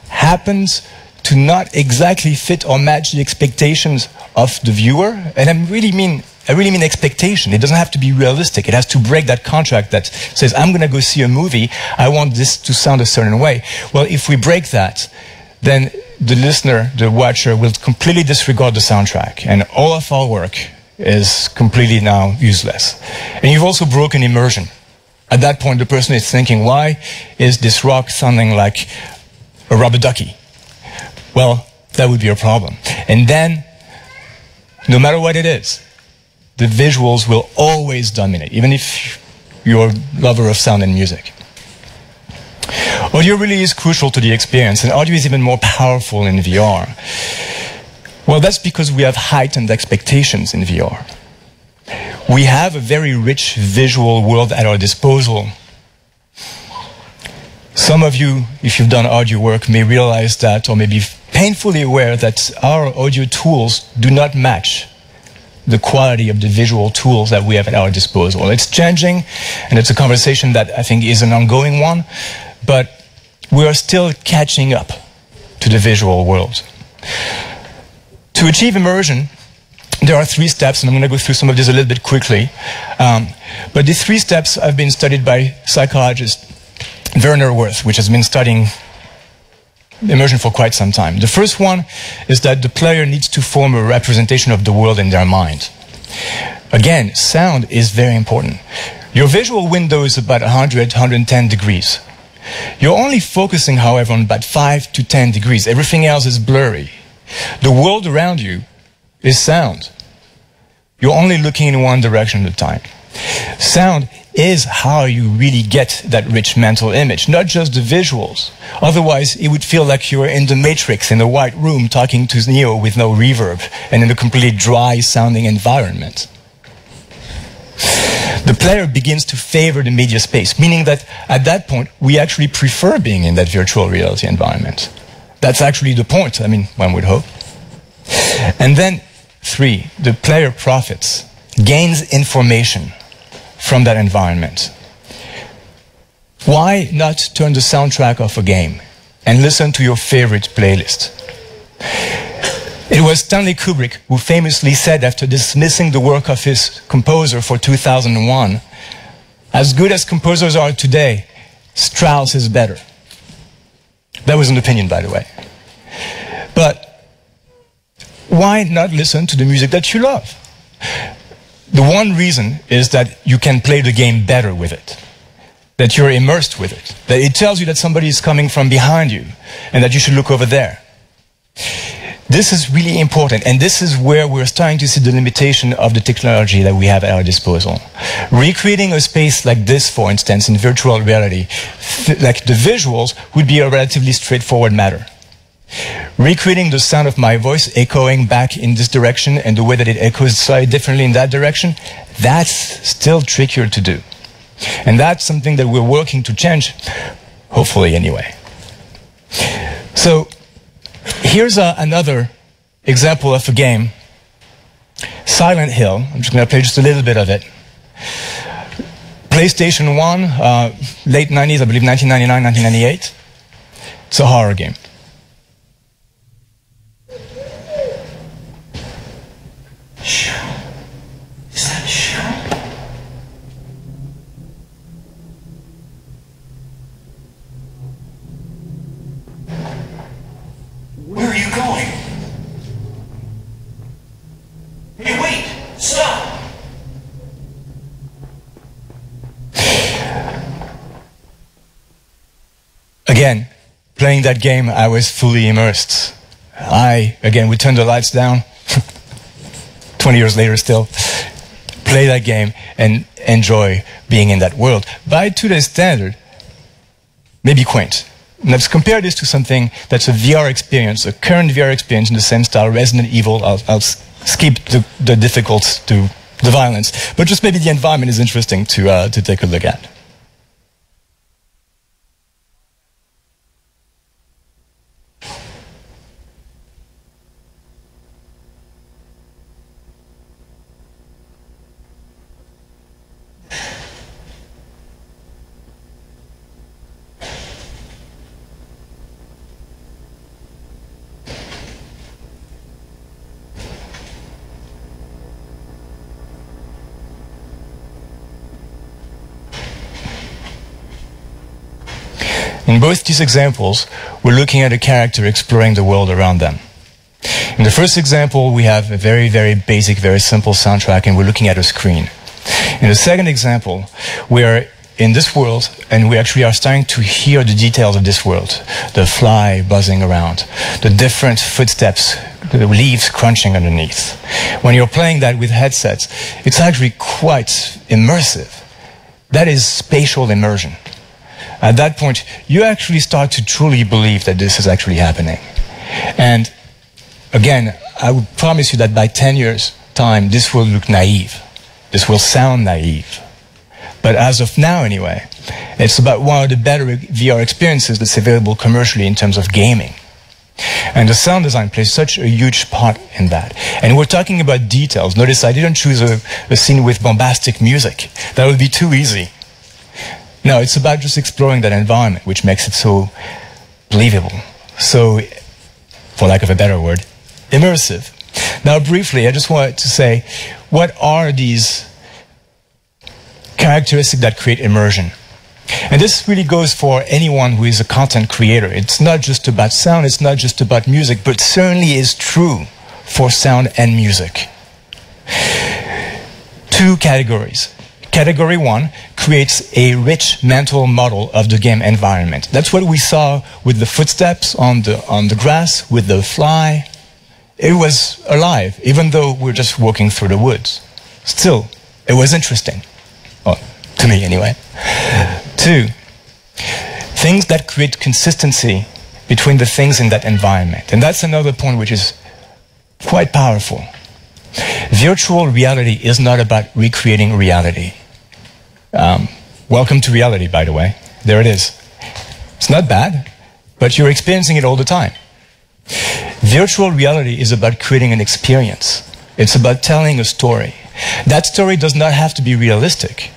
happens to not exactly fit or match the expectations of the viewer, and I really mean expectation. It doesn't have to be realistic. It has to break that contract that says, I'm going to go see a movie, I want this to sound a certain way. Well, if we break that, then the listener, the watcher, will completely disregard the soundtrack, and all of our work is completely now useless. And you've also broken immersion. At that point, the person is thinking, why is this rock sounding like a rubber ducky? Well, that would be a problem. And then, no matter what it is, the visuals will always dominate, even if you're a lover of sound and music. Audio really is crucial to the experience, and audio is even more powerful in VR. Well, that's because we have heightened expectations in VR. We have a very rich visual world at our disposal. Some of you, if you've done audio work, may realize that, or may be painfully aware that our audio tools do not match the quality of the visual tools that we have at our disposal. It's changing, and it's a conversation that I think is an ongoing one, but we are still catching up to the visual world. To achieve immersion, there are 3 steps, and I'm going to go through some of these a little bit quickly. But these 3 steps have been studied by psychologist Werner Wirth, which has been studying immersion for quite some time. The first one is that the player needs to form a representation of the world in their mind. Again, sound is very important. Your visual window is about 100, 110 degrees. You're only focusing, however, on about 5 to 10 degrees. Everything else is blurry. The world around you is sound. You're only looking in one direction at a time. Sound is how you really get that rich mental image, not just the visuals. Otherwise, it would feel like you're in the Matrix in a white room talking to Neo with no reverb and in a completely dry sounding environment. The player begins to favor the media space, meaning that at that point, we actually prefer being in that virtual reality environment. That's actually the point, I mean, one would hope. And then 3, the player profits, gains information from that environment. Why not turn the soundtrack of a game and listen to your favorite playlist? It was Stanley Kubrick who famously said, after dismissing the work of his composer for 2001, as good as composers are today, Strauss is better. That was an opinion, by the way. But why not listen to the music that you love? The one reason is that you can play the game better with it, that you're immersed with it, that it tells you that somebody is coming from behind you and that you should look over there. This is really important, and this is where we're starting to see the limitation of the technology that we have at our disposal. Recreating a space like this, for instance, in virtual reality, like the visuals, would be a relatively straightforward matter. Recreating the sound of my voice echoing back in this direction and the way that it echoes slightly differently in that direction, that's still trickier to do. And that's something that we're working to change, hopefully anyway. So, here's another example of a game, Silent Hill. I'm just going to play just a little bit of it. PlayStation 1, late 90s, I believe 1999, 1998. It's a horror game. Again, playing that game, I was fully immersed. We turned the lights down, 20 years later still, play that game and enjoy being in that world. By today's standard, maybe quaint. Let's compare this to something that's a VR experience, a current VR experience in the same style, Resident Evil. I'll skip the difficult to the violence, but just maybe the environment is interesting to take a look at. In both these examples, we're looking at a character exploring the world around them. In the first example, we have a very, very basic, very simple soundtrack, and we're looking at a screen. In the second example, we are in this world, and we actually are starting to hear the details of this world. The fly buzzing around, the different footsteps, the leaves crunching underneath. When you're playing that with headsets, it's actually quite immersive. That is spatial immersion. At that point, you actually start to truly believe that this is actually happening. And again, I would promise you that by 10 years' time, this will look naive. This will sound naive. But as of now, anyway, it's about one of the better VR experiences that's available commercially in terms of gaming. And the sound design plays such a huge part in that. And we're talking about details. Notice I didn't choose a scene with bombastic music. That would be too easy. No, it's about just exploring that environment, which makes it so believable. So, for lack of a better word, immersive. Now, briefly, I just wanted to say, what are these characteristics that create immersion? And this really goes for anyone who is a content creator. It's not just about sound, it's not just about music, but certainly is true for sound and music. Two categories. Category 1 creates a rich mental model of the game environment. That's what we saw with the footsteps on the grass, with the fly. It was alive, even though we're just walking through the woods. Still, it was interesting. Well, to me anyway. 2, things that create consistency between the things in that environment. And that's another point which is quite powerful. Virtual reality is not about recreating reality. Welcome to reality, by the way. There it is. It's not bad, but you're experiencing it all the time. Virtual reality is about creating an experience. It's about telling a story. That story does not have to be realistic.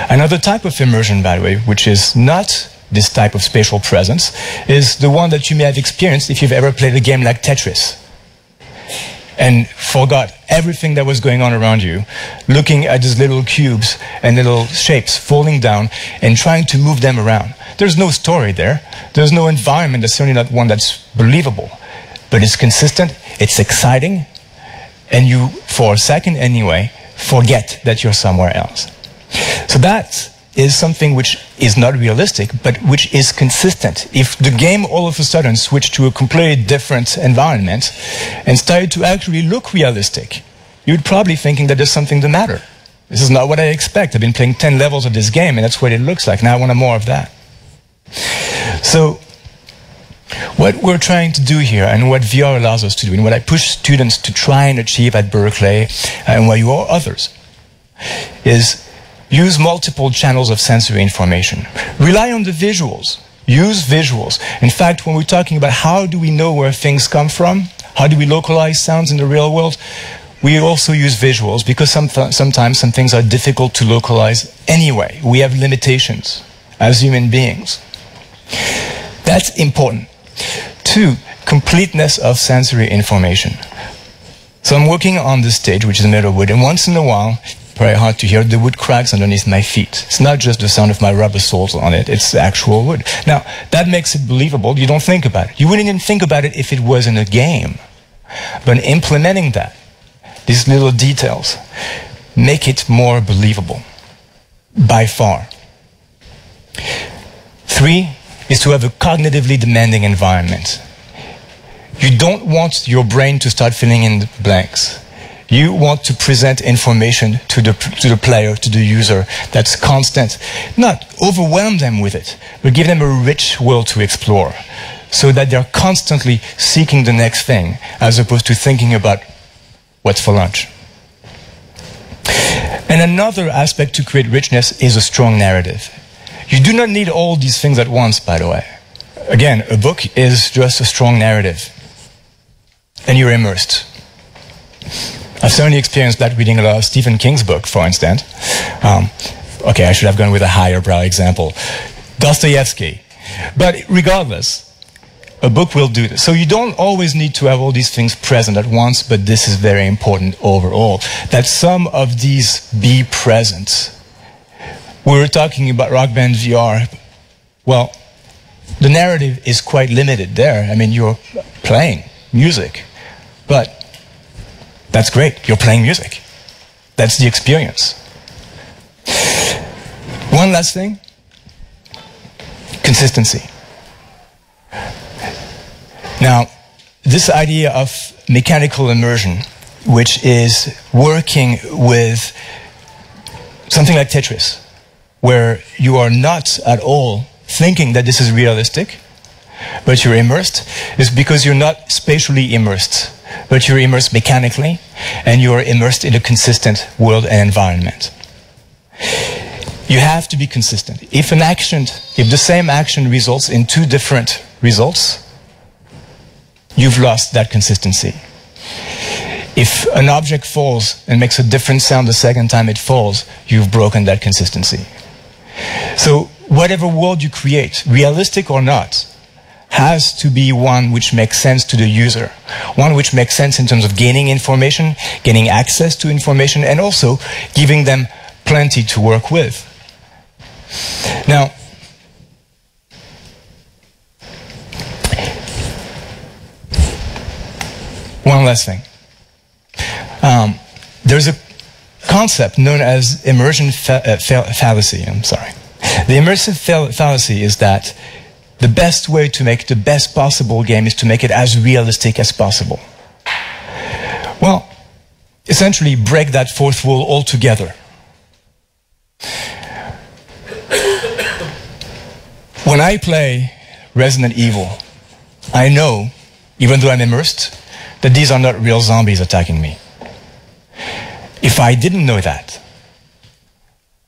Another type of immersion, by the way, which is not this type of spatial presence, is the one that you may have experienced if you've ever played a game like Tetris and forgot everything that was going on around you, looking at these little cubes and little shapes falling down and trying to move them around. There's no story there. There's no environment. There's certainly not one that's believable. But it's consistent, it's exciting, and you, for a second anyway, forget that you're somewhere else. So that is something which is not realistic, but which is consistent. If the game all of a sudden switched to a completely different environment and started to actually look realistic, you'd probably thinking that there's something the matter. This is not what I expect. I've been playing 10 levels of this game and that's what it looks like. Now I want more of that. So what we're trying to do here and what VR allows us to do and what I push students to try and achieve at Berkeley and where you are others is use multiple channels of sensory information. Rely on the visuals. Use visuals. In fact, when we're talking about how do we know where things come from, how do we localize sounds in the real world, we also use visuals because sometimes some things are difficult to localize anyway. We have limitations as human beings. That's important. 2, completeness of sensory information. So I'm working on this stage, which is made of wood, and once in a while, very hard to hear, the wood cracks underneath my feet. It's not just the sound of my rubber soles on it, it's actual wood. Now, that makes it believable. You don't think about it. You wouldn't even think about it if it was in a game. But implementing that, these little details, make it more believable, by far. 3, is to have a cognitively demanding environment. You don't want your brain to start filling in the blanks. You want to present information to the player, to the user, that's constant. Not overwhelm them with it, but give them a rich world to explore, so that they're constantly seeking the next thing, as opposed to thinking about what's for lunch. And another aspect to create richness is a strong narrative. You do not need all these things at once, by the way. Again, a book is just a strong narrative. And you're immersed. I've certainly experienced that reading a lot of Stephen King's book, for instance. Okay, I should have gone with a higher brow example. Dostoevsky. But regardless, a book will do this. So you don't always need to have all these things present at once, but this is very important overall, that some of these be present. We were talking about Rock Band VR. Well, the narrative is quite limited there. I mean, you're playing music, but that's great. You're playing music. That's the experience. One last thing. Consistency. Now, this idea of mechanical immersion, which is working with something like Tetris, where you are not at all thinking that this is realistic, but you're immersed, is because you're not spatially immersed, but you're immersed mechanically, and you're immersed in a consistent world and environment. You have to be consistent. If the same action results in two different results, you've lost that consistency. If an object falls and makes a different sound the second time it falls, you've broken that consistency. So whatever world you create, realistic or not, has to be one which makes sense to the user. One which makes sense in terms of gaining information, gaining access to information, and also giving them plenty to work with. Now, one last thing. There's a concept known as immersion fallacy. I'm sorry. The immersive fallacy is that the best way to make the best possible game is to make it as realistic as possible. Well, essentially break that fourth wall altogether. When I play Resident Evil, I know, even though I'm immersed, that these are not real zombies attacking me. If I didn't know that,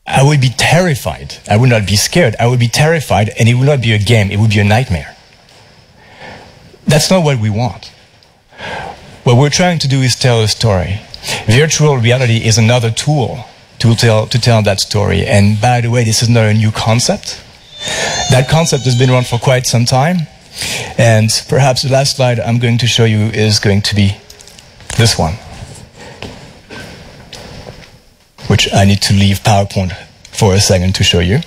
I would be terrified. I would not be scared. I would be terrified, and it would not be a game. It would be a nightmare. That's not what we want. What we're trying to do is tell a story. Virtual reality is another tool to tell that story. And by the way, this is not a new concept. That concept has been around for quite some time. And perhaps the last slide I'm going to show you is going to be this one, which I need to leave PowerPoint for a second to show you.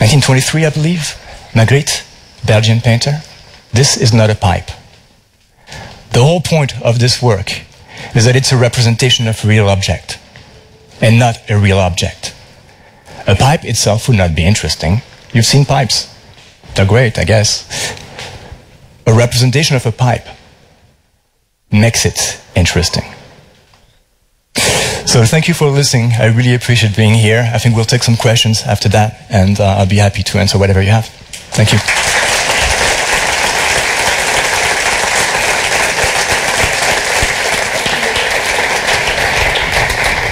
(1923), I believe. Magritte, Belgian painter. This is not a pipe. The whole point of this work is that it's a representation of a real object, and not a real object. A pipe itself would not be interesting. You've seen pipes. They're great, I guess. A representation of a pipe makes it interesting. So thank you for listening. I really appreciate being here. I think we'll take some questions after that, and I'll be happy to answer whatever you have. Thank you.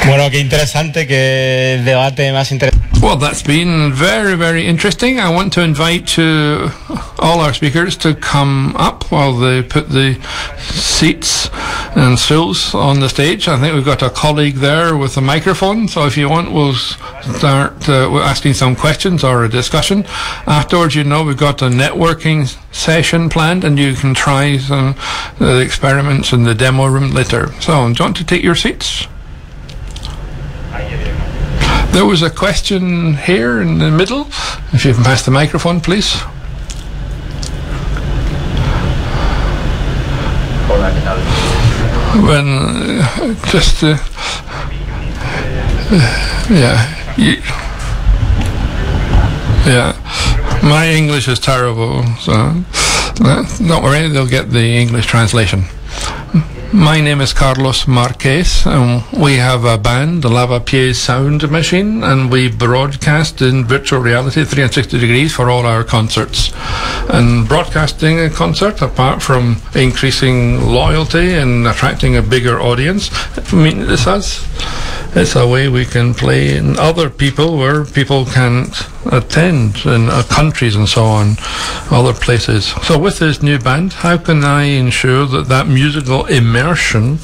Bueno, qué interesante, qué debate más interesante. Well, that's been very, very interesting. I want to invite all our speakers to come up while they put the seats and stools on the stage. I think we've got a colleague there with a microphone, so if you want, we'll start asking some questions or a discussion. Afterwards, we've got a networking session planned, and you can try some experiments in the demo room later. So, do you want to take your seats? There was a question here in the middle. If you can pass the microphone, please. My English is terrible, so don't worry, they'll get the English translation. My name is Carlos Marquez, and we have a band, the Lavapiés Sound Machine, and we broadcast in virtual reality 360 degrees for all our concerts. And broadcasting a concert, apart from increasing loyalty and attracting a bigger audience, it's a way we can play in other people where people can't attend, in countries and so on, other places. So with this new band, how can I ensure that that musical immersion,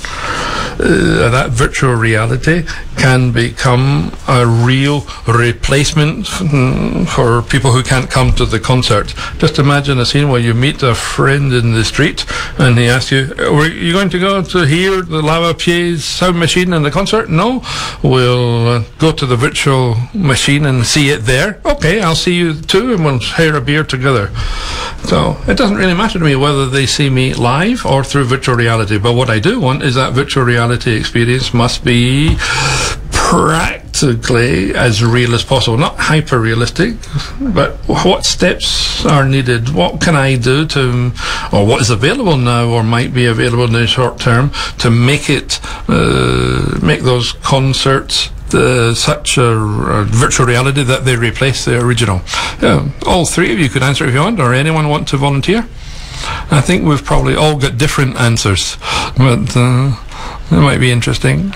that virtual reality, can become a real replacement for people who can't come to the concert? Just imagine a scene where you meet a friend in the street and he asks you, "Are you going to go to hear the Lavapiés Sound Machine in the concert?" "No." "We'll go to the virtual machine and see it there." "Okay, I'll see you too, and we'll share a beer together." So it doesn't really matter to me whether they see me live or through virtual reality, but what I do want is that virtual reality experience must be practically as real as possible, not hyper realistic, but what steps are needed, what can I do to, or what is available now or might be available in the short term to make it make those concerts such a virtual reality that they replace the original. All three of you could answer if you want, or anyone want to volunteer? I think we've probably all got different answers, but it might be interesting.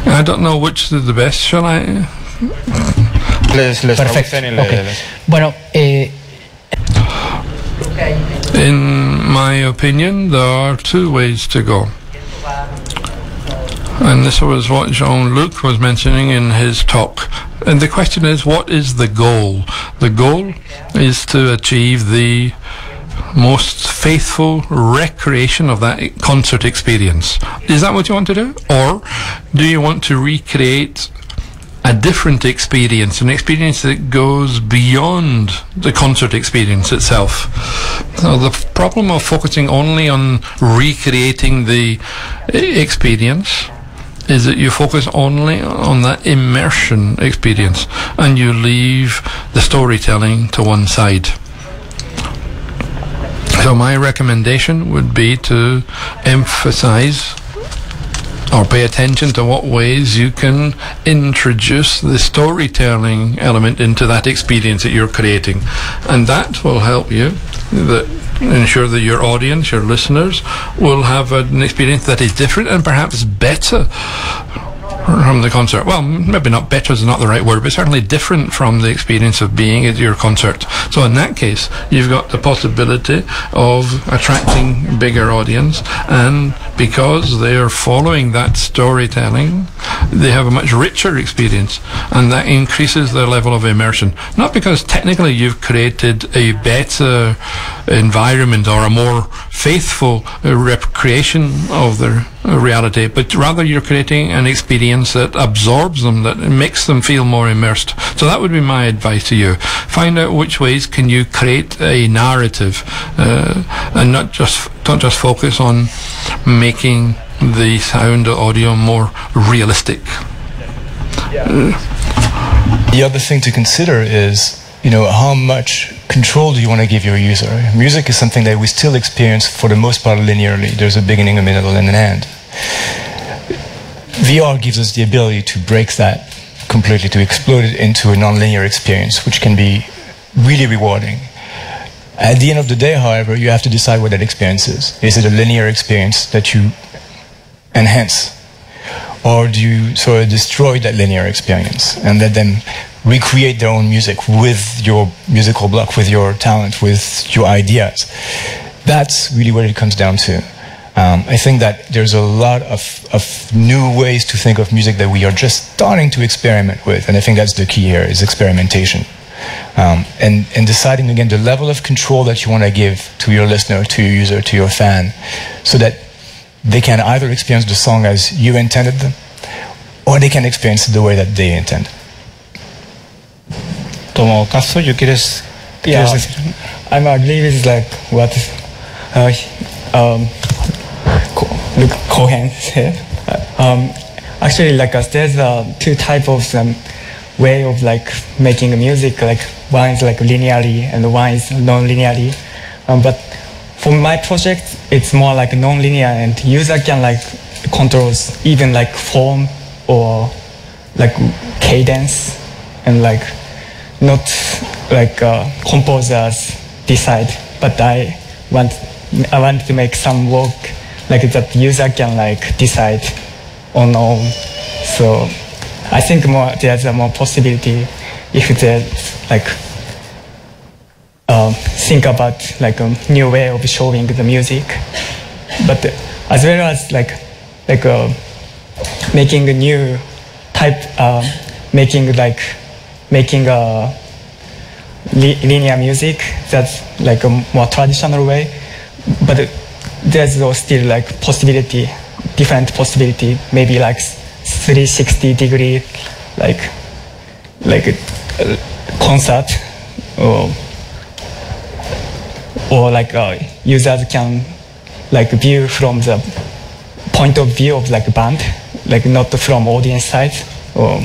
I don't know which is the best. Shall I? Perfecto. Okay. Bueno, in my opinion, there are two ways to go. And this was what Jean-Luc was mentioning in his talk. And the question is, what is the goal? The goal is to achieve the most faithful recreation of that concert experience. Is that what you want to do? Or do you want to recreate a different experience, an experience that goes beyond the concert experience itself? So the problem of focusing only on recreating the experience is that you focus only on that immersion experience and you leave the storytelling to one side. So my recommendation would be to emphasize or pay attention to what ways you can introduce the storytelling element into that experience that you're creating, and that will help you ensure that your audience, your listeners, will have an experience that is different and perhaps better from the concert. Well, maybe not better is not the right word, but certainly different from the experience of being at your concert. So in that case, you've got the possibility of attracting bigger audience, and because they are following that storytelling, they have a much richer experience, and that increases their level of immersion. Not because technically you've created a better environment or a more faithful recreation of the reality, but rather you're creating an experience that absorbs them, that makes them feel more immersed. So that would be my advice to you. Find out which ways can you create a narrative, and don't just focus on making the sound audio more realistic. The other thing to consider is, how much control do you want to give your user? Music is something that we still experience for the most part linearly. There's a beginning, a middle, and an end. VR gives us the ability to break that completely, to explode it into a non-linear experience, which can be really rewarding. At the end of the day, however, you have to decide what that experience is. Is it a linear experience that you enhance? Or do you sort of destroy that linear experience and let them recreate their own music with your musical block, with your talent, with your ideas? That's really what it comes down to. I think that there's a lot of new ways to think of music that we are just starting to experiment with, and I think that's the key here, is experimentation. And deciding again the level of control that you want to give to your listener, to your user, to your fan, so that they can either experience the song as you intended them, or they can experience it the way that they intend. Tomo caso, ¿yo quieres decir? I agree with like what Cohen said. Actually, like there's two types of way of like making music. Like one is like linearly and one is non-linearly. But for my project, it's more like non-linear, and user can like controls even like form or like cadence, and like not like composers decide. But I want to make some work like that user can like decide on own. So I think there's more possibility if there's like think about like a new way of showing the music, but as well as like making a new type, making a linear music that's like a more traditional way, but there's still like different possibility, maybe like 360-degree like a concert, or like users can like view from the point of view of like a band, like not from audience side. Or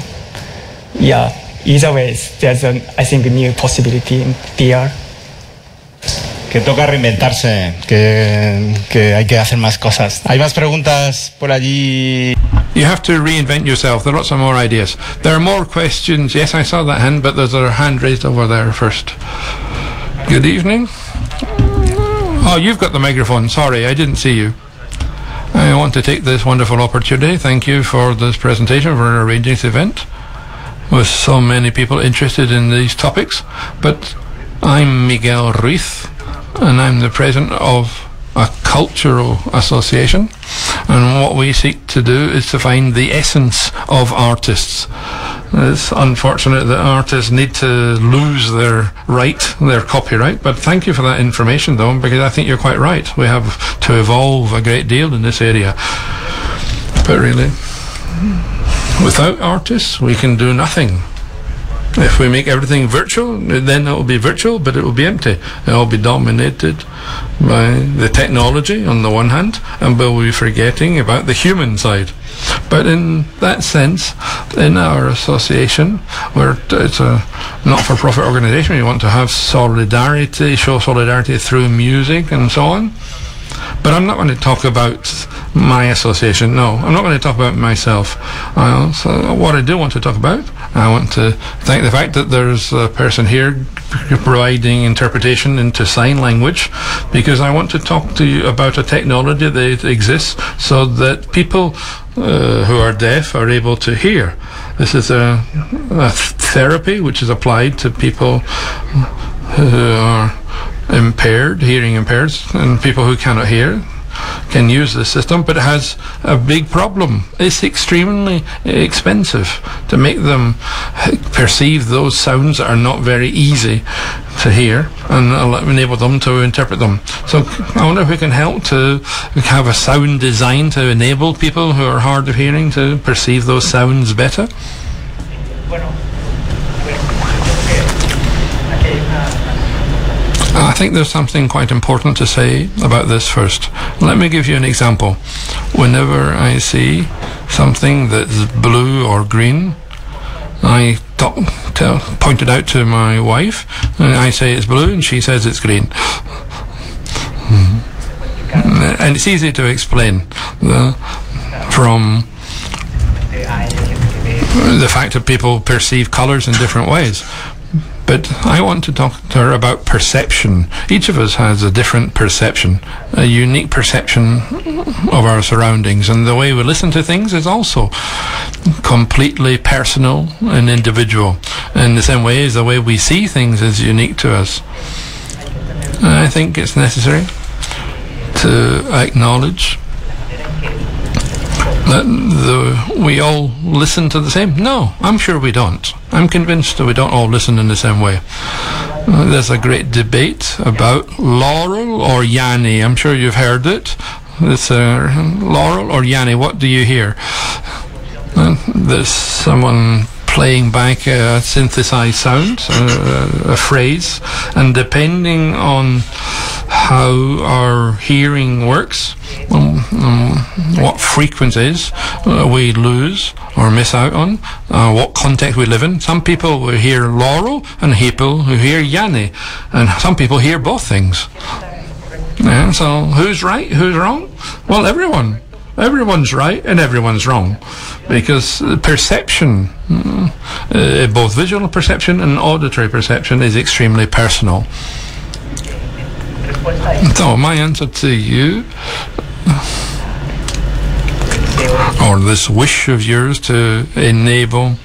either way, there's I think a new possibility in VR. Que toca reinventarse, que hay que hacer más cosas. Hay más preguntas por allí. You have to reinvent yourself. There are lots of more ideas. There are more questions. Yes, I saw that hand, but there's a hand raised over there first. Good evening. Oh, you've got the microphone. Sorry, I didn't see you. I want to take this wonderful opportunity. Thank you for this presentation, for arranging this event with so many people interested in these topics. But I'm Miguel Ruiz, and I'm the president of a cultural association, and what we seek to do is to find the essence of artists. It's unfortunate that artists need to lose their copyright, but thank you for that information though, because I think you're quite right. We have to evolve a great deal in this area. But really, without artists we can do nothing. If we make everything virtual, then it will be virtual, but it will be empty. It will be dominated by the technology on the one hand, and we'll be forgetting about the human side. But in that sense, in our association, it's a not-for-profit organisation, we want to have solidarity, show solidarity through music and so on. But I'm not going to talk about my association, no. I'm not going to talk about myself. So what I do want to talk about, I want to thank the fact that there's a person here providing interpretation into sign language, because I want to talk to you about a technology that exists so that people who are deaf are able to hear. This is a therapy which is applied to people who are impaired, hearing impaired, and people who cannot hear can use this system, but it has a big problem. It's extremely expensive to make them perceive those sounds that are not very easy to hear and enable them to interpret them. So I wonder if we can help to have a sound design to enable people who are hard of hearing to perceive those sounds better. I think there's something quite important to say about this first. Let me give you an example. Whenever I see something that's blue or green, I point it out to my wife, and I say it's blue, and she says it's green. And it's easy to explain from the fact that people perceive colours in different ways. But I want to talk to her about perception. Each of us has a different perception, a unique perception of our surroundings, and the way we listen to things is also completely personal and individual. In the same way as the way we see things is unique to us. And I think it's necessary to acknowledge that we all listen to the same. No, I'm sure we don't. I'm convinced that we don't all listen in the same way. There's a great debate about Laurel or Yanni. I'm sure you've heard it. It's Laurel or Yanni. What do you hear? There's someone playing back a synthesized sound, a phrase, and depending on how our hearing works, what frequencies we lose or miss out on, what context we live in. Some people will hear Laurel and people who hear Yanni, and some people hear both things. Yeah, so who's right, who's wrong? Well, everyone. Everyone's right and everyone's wrong, because perception, both visual perception and auditory perception, is extremely personal. So my answer to you, or this wish of yours to enable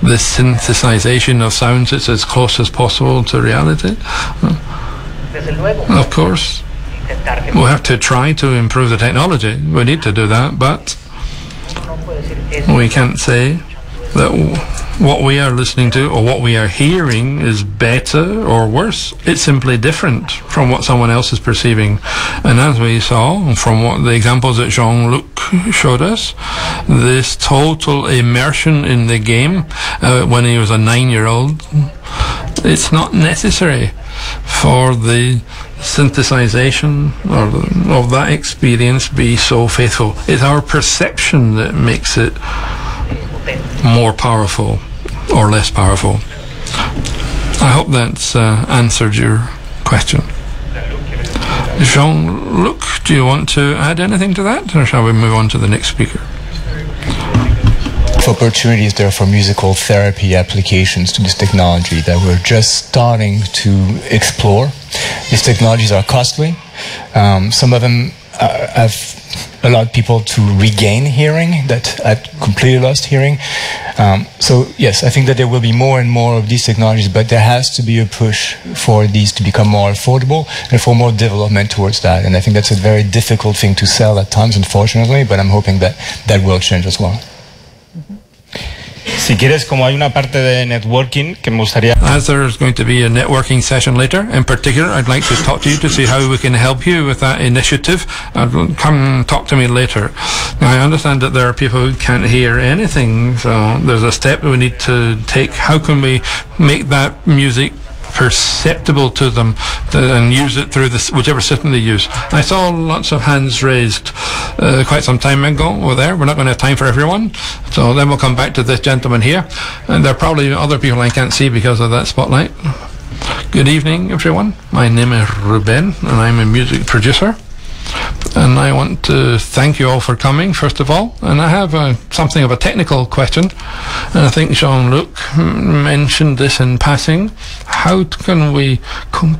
the synthesization of sounds that's as close as possible to reality, of course, we'll have to try to improve the technology. We need to do that, but we can't say that what we are listening to or what we are hearing is better or worse. It's simply different from what someone else is perceiving. And as we saw from what the examples that Jean-Luc showed us, this total immersion in the game when he was a 9-year-old, it's not necessary for the synthesization of that experience be so faithful. It's our perception that makes it more powerful or less powerful. I hope that's answered your question. Jean-Luc, do you want to add anything to that, or shall we move on to the next speaker? Opportunities there for musical therapy applications to this technology that we're just starting to explore. These technologies are costly. Some of them have allowed people to regain hearing that had completely lost hearing. So yes, I think that there will be more and more of these technologies, but there has to be a push for these to become more affordable and for more development towards that. And I think that's a very difficult thing to sell at times, unfortunately, but I'm hoping that that will change as well. Si quieres, como hay una parte de networking que me gustaría... As there's going to be a networking session later, in particular, I'd like to talk to you to see how we can help you with that initiative. Come talk to me later. Now, I understand that there are people who can't hear anything, so there's a step we need to take. How can we make that music perceptible to them and use it through this, whichever system they use? I saw lots of hands raised quite some time ago over there. We're not going to have time for everyone, so then we'll come back to this gentleman here, and there are probably other people I can't see because of that spotlight. Good evening, everyone. My name is Ruben and I'm a music producer, and I want to thank you all for coming, first of all. And I have something of a technical question, and I think Jean-Luc mentioned this in passing. How can we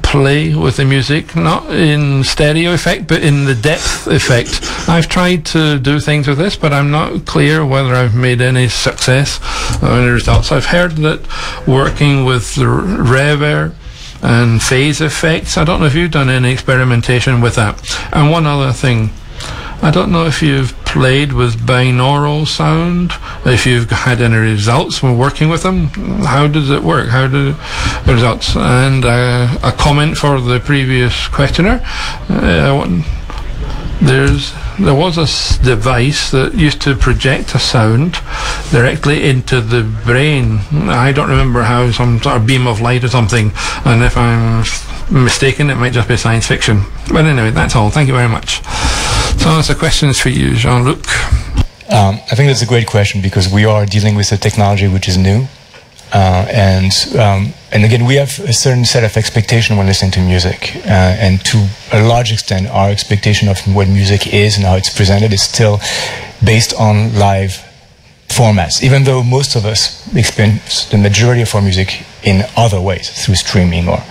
play with the music, not in stereo effect, but in the depth effect? I've tried to do things with this, but I'm not clear whether I've made any success or any results. I've heard that working with the reverb and phase effects, I don't know if you've done any experimentation with that. And one other thing, I don't know if you've played with binaural sound, if you've had any results when working with them. How does it work? How do the results? And a comment for the previous questioner. There was a device that used to project a sound directly into the brain. I don't remember how, some sort of beam of light or something, and if I'm mistaken, it might just be science fiction. But anyway, that's all. Thank you very much. So that's the questions for you, Jean-Luc. I think that's a great question, because we are dealing with a technology which is new. And again, we have a certain set of expectation when listening to music, and to a large extent, our expectation of what music is and how it's presented is still based on live formats, even though most of us experience the majority of our music in other ways, through streaming or...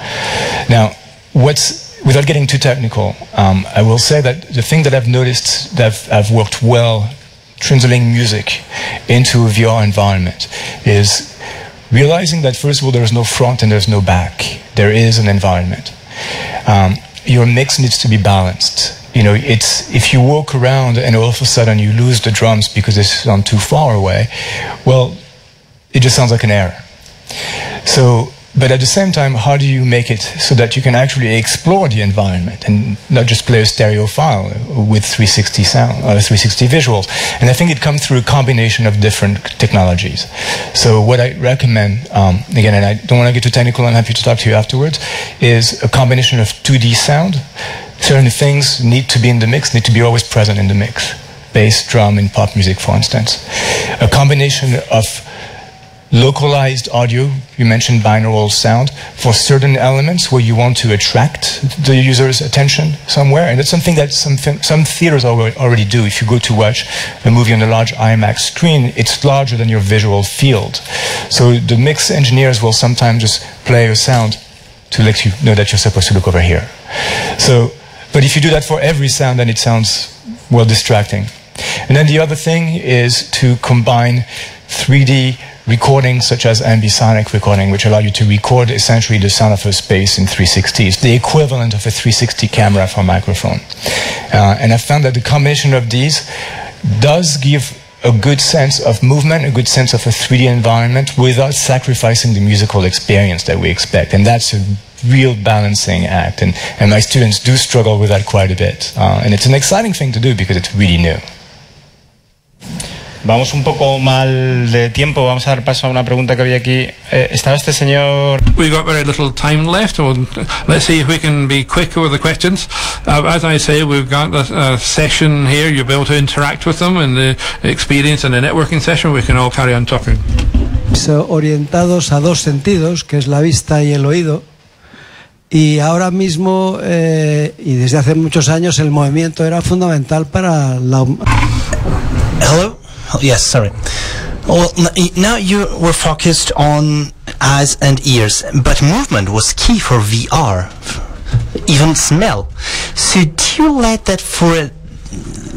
Now, without getting too technical, I will say that the thing that I've noticed that I've worked well translating music into a VR environment is realizing that, first of all, there's no front and there's no back. There is an environment. Your mix needs to be balanced. You know, if you walk around and all of a sudden you lose the drums because they sound too far away, well, it just sounds like an error. So, but at the same time, how do you make it so that you can actually explore the environment and not just play a stereo file with 360 sound, 360 visuals? And I think it comes through a combination of different technologies. So what I recommend, again, and I don't want to get too technical, I'm happy to talk to you afterwards, is a combination of 2D sound certain things need to be in the mix, need to be always present in the mix. Bass, drum in pop music, for instance. A combination of localized audio, you mentioned binaural sound, for certain elements where you want to attract the user's attention somewhere, and it's something that some theaters already do. If you go to watch a movie on a large IMAX screen, it's larger than your visual field. So the mix engineers will sometimes just play a sound to let you know that you're supposed to look over here. So, but if you do that for every sound, then it sounds, well, distracting. And then the other thing is to combine 3D recordings such as ambisonic recording, which allow you to record essentially the sound of a space in 360. It's the equivalent of a 360 camera for a microphone. And I found that the combination of these does give a good sense of movement, a good sense of a 3D environment without sacrificing the musical experience that we expect. And that's a real balancing act. And my students do struggle with that quite a bit. And it's an exciting thing to do because it's really new. Vamos un poco mal de tiempo, vamos a dar paso a una pregunta que había aquí. ¿Estaba este señor? We've got very little time left. Let's see if we can be quick with the questions. As I say, we've got a session here. You'll be able to interact with them in the experience and the networking session. We can all carry on talking. Orientados a dos sentidos, que es la vista y el oído. Y ahora mismo, y desde hace muchos años, el movimiento era fundamental para la... Hello? Oh, yes, sorry. Well, now you were focused on eyes and ears, but movement was key for VR, even smell. So do you let that for a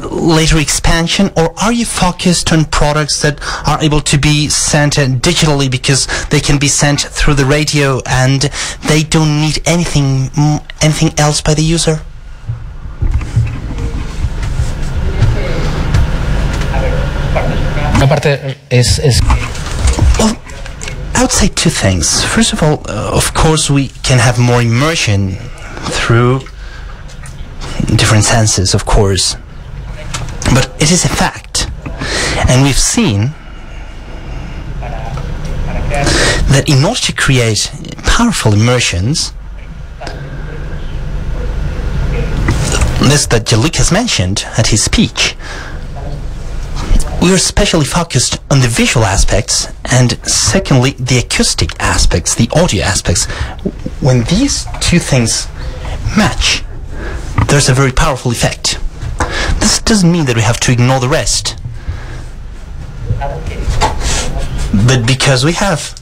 later expansion, or are you focused on products that are able to be sent digitally because they can be sent through the radio and they don't need anything else by the user? Well, I would say two things. First of all, of course, we can have more immersion through different senses, of course. But it is a fact, and we've seen that in order to create powerful immersions, this that Jean-Luc has mentioned at his speech, we are especially focused on the visual aspects and secondly the acoustic aspects, the audio aspects. When these two things match, there's a very powerful effect. This doesn't mean that we have to ignore the rest, but because we have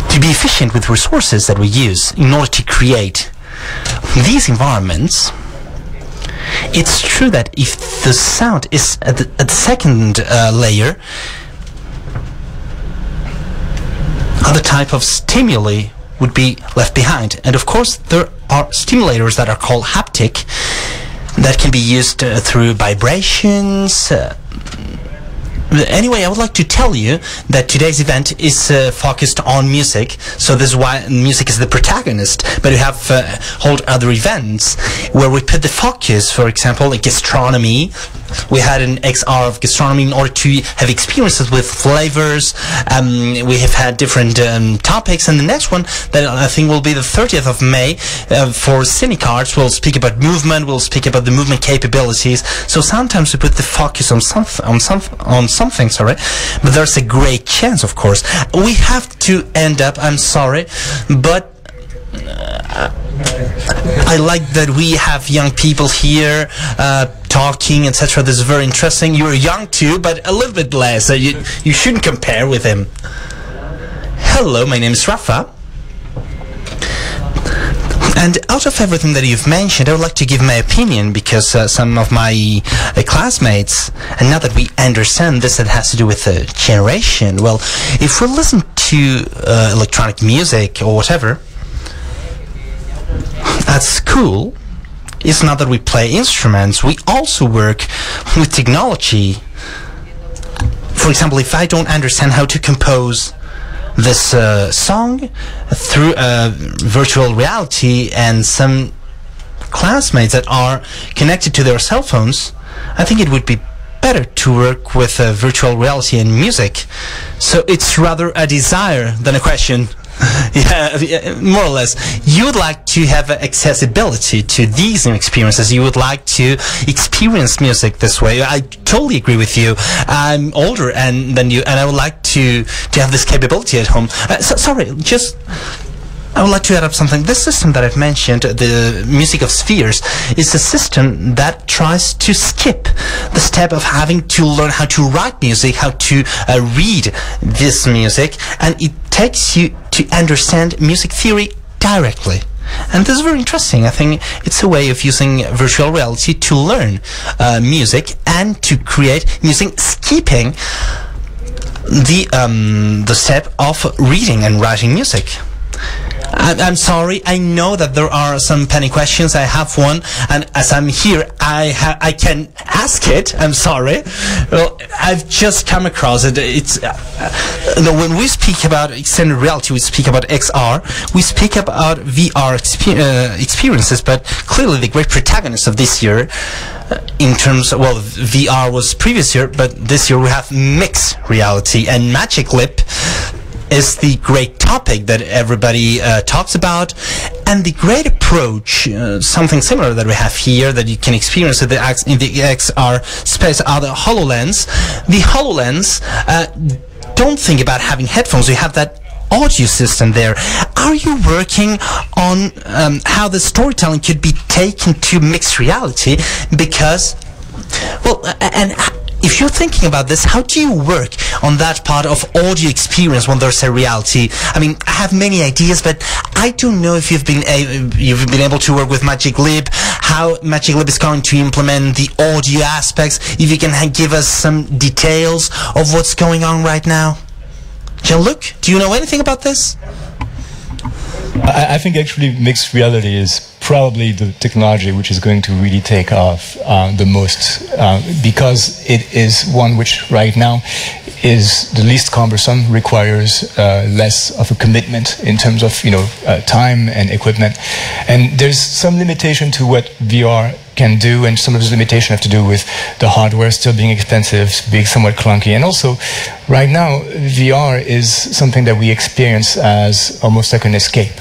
to be efficient with resources that we use in order to create these environments. It's true that if the sound is at the second layer, other type of stimuli would be left behind. And of course there are stimulators that are called haptic that can be used through vibrations. Anyway, I would like to tell you that today's event is focused on music, so this is why music is the protagonist, but we have hold other events where we put the focus, for example, like gastronomy. We had an XR of gastronomy in order to have experiences with flavors. We have had different topics, and the next one that I think will be the 30th of May for Cinecards. We'll speak about movement, we'll speak about the movement capabilities. So sometimes we put the focus on something, sorry, but there's a great chance, of course. We have to end up, I'm sorry, but I like that we have young people here talking, etc. This is very interesting. You're young too, but a little bit less. You shouldn't compare with him. Hello, my name is Rafa. And out of everything that you've mentioned, I would like to give my opinion, because some of my classmates, and now that we understand this, it has to do with generation. Well, if we listen to electronic music or whatever at school, it's not that we play instruments, we also work with technology. For example, if I don't understand how to compose this song through virtual reality, and some classmates that are connected to their cell phones, I think it would be better to work with virtual reality and music. So it's rather a desire than a question. Yeah, more or less. You would like to have accessibility to these new experiences. You would like to experience music this way. I totally agree with you. I'm older than you, and I would like to have this capability at home. I would like to add up something. This system that I've mentioned, the music of spheres, is a system that tries to skip the step of having to learn how to write music, how to read this music, and it takes you to understand music theory directly. And this is very interesting. I think it's a way of using virtual reality to learn music and to create music, skipping the step of reading and writing music. I'm sorry, I know that there are some pending questions. I have one, and as I'm here, I can ask it. I'm sorry. Well, I've just come across it. It's when we speak about extended reality, we speak about XR, we speak about VR experiences, but clearly the great protagonist of this year, in terms of, well, VR was previous year, but this year we have mixed reality, and Magic Leap is the great topic that everybody talks about, and the great approach, something similar that we have here that you can experience in the XR space, are the HoloLens. The HoloLens, don't think about having headphones, you have that audio system there. Are you working on how the storytelling could be taken to mixed reality? Because, well, and if you're thinking about this, how do you work on that part of audio experience when there's a reality? I mean, I have many ideas, but I don't know if you've been able to work with Magic Leap, how Magic Leap is going to implement the audio aspects. If you can give us some details of what's going on right now. Jean-Luc, do you know anything about this? I think actually mixed reality is probably the technology which is going to really take off the most, because it is one which right now is the least cumbersome, requires less of a commitment in terms of time and equipment, and there's some limitation to what VR can do, and some of those limitations have to do with the hardware still being expensive, being somewhat clunky, and also right now VR is something that we experience as almost like an escape.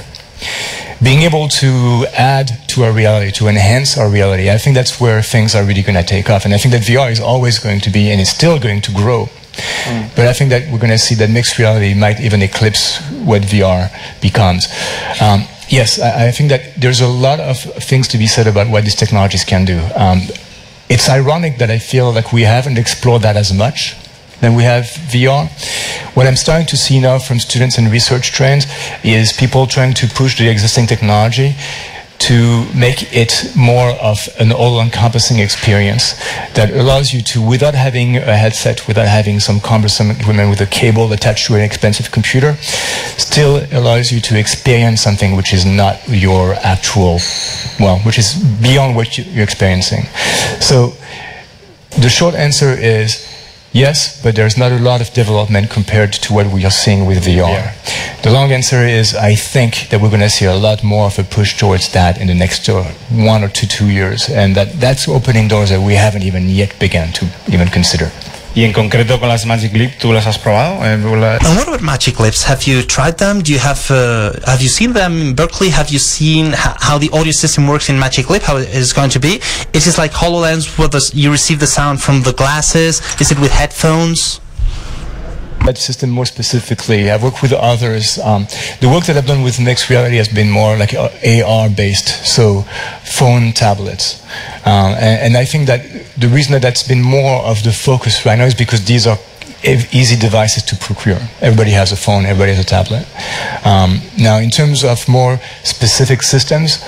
Being able to add to our reality, to enhance our reality, I think that's where things are really going to take off, and I think that VR is always going to be, and is still going to grow. But I think that we're going to see that mixed reality might even eclipse what VR becomes. Yes, I think that there's a lot of things to be said about what these technologies can do. It's ironic that I feel like we haven't explored that as much than we have VR. What I'm starting to see now from students and research trends is people trying to push the existing technology to make it more of an all-encompassing experience that allows you to, without having a headset, without having some cumbersome equipment with a cable attached to an expensive computer, still allows you to experience something which is not your actual, well, which is beyond what you're experiencing. So the short answer is yes, but there's not a lot of development compared to what we are seeing with VR. The long answer is I think that we're going to see a lot more of a push towards that in the next 1 or 2 years, and that's opening doors that we haven't even yet begun to even consider. Y en concreto con las Magic Leap, ¿tú las has probado? And what about Magic Leaps? Have you tried them? Do you have you seen them in Berkeley? Have you seen how the audio system works in Magic Leap? How it is going to be? Is it like HoloLens, where you receive the sound from the glasses? Is it with headphones? That system more specifically, I've worked with others. The work that I've done with mixed reality has been more like AR based, so phone, tablets. And I think that the reason that that's been more of the focus right now is because these are easy devices to procure. Everybody has a phone, everybody has a tablet. Now, in terms of more specific systems,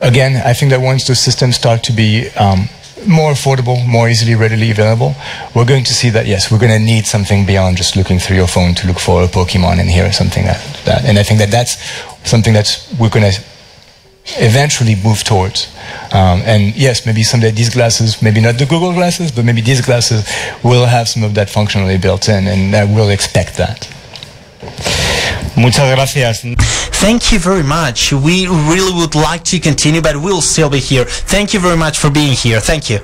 again, I think that once those systems start to be more affordable, more easily, readily available, we're going to see that, yes, we're going to need something beyond just looking through your phone to look for a Pokemon and hear something like that. And I think that that's something that we're going to eventually move towards. And yes, maybe someday these glasses, maybe not the Google glasses, but maybe these glasses will have some of that functionality built in, and we'll expect that. Muchas gracias. Thank you very much. We really would like to continue, but we'll still be here. Thank you very much for being here. Thank you.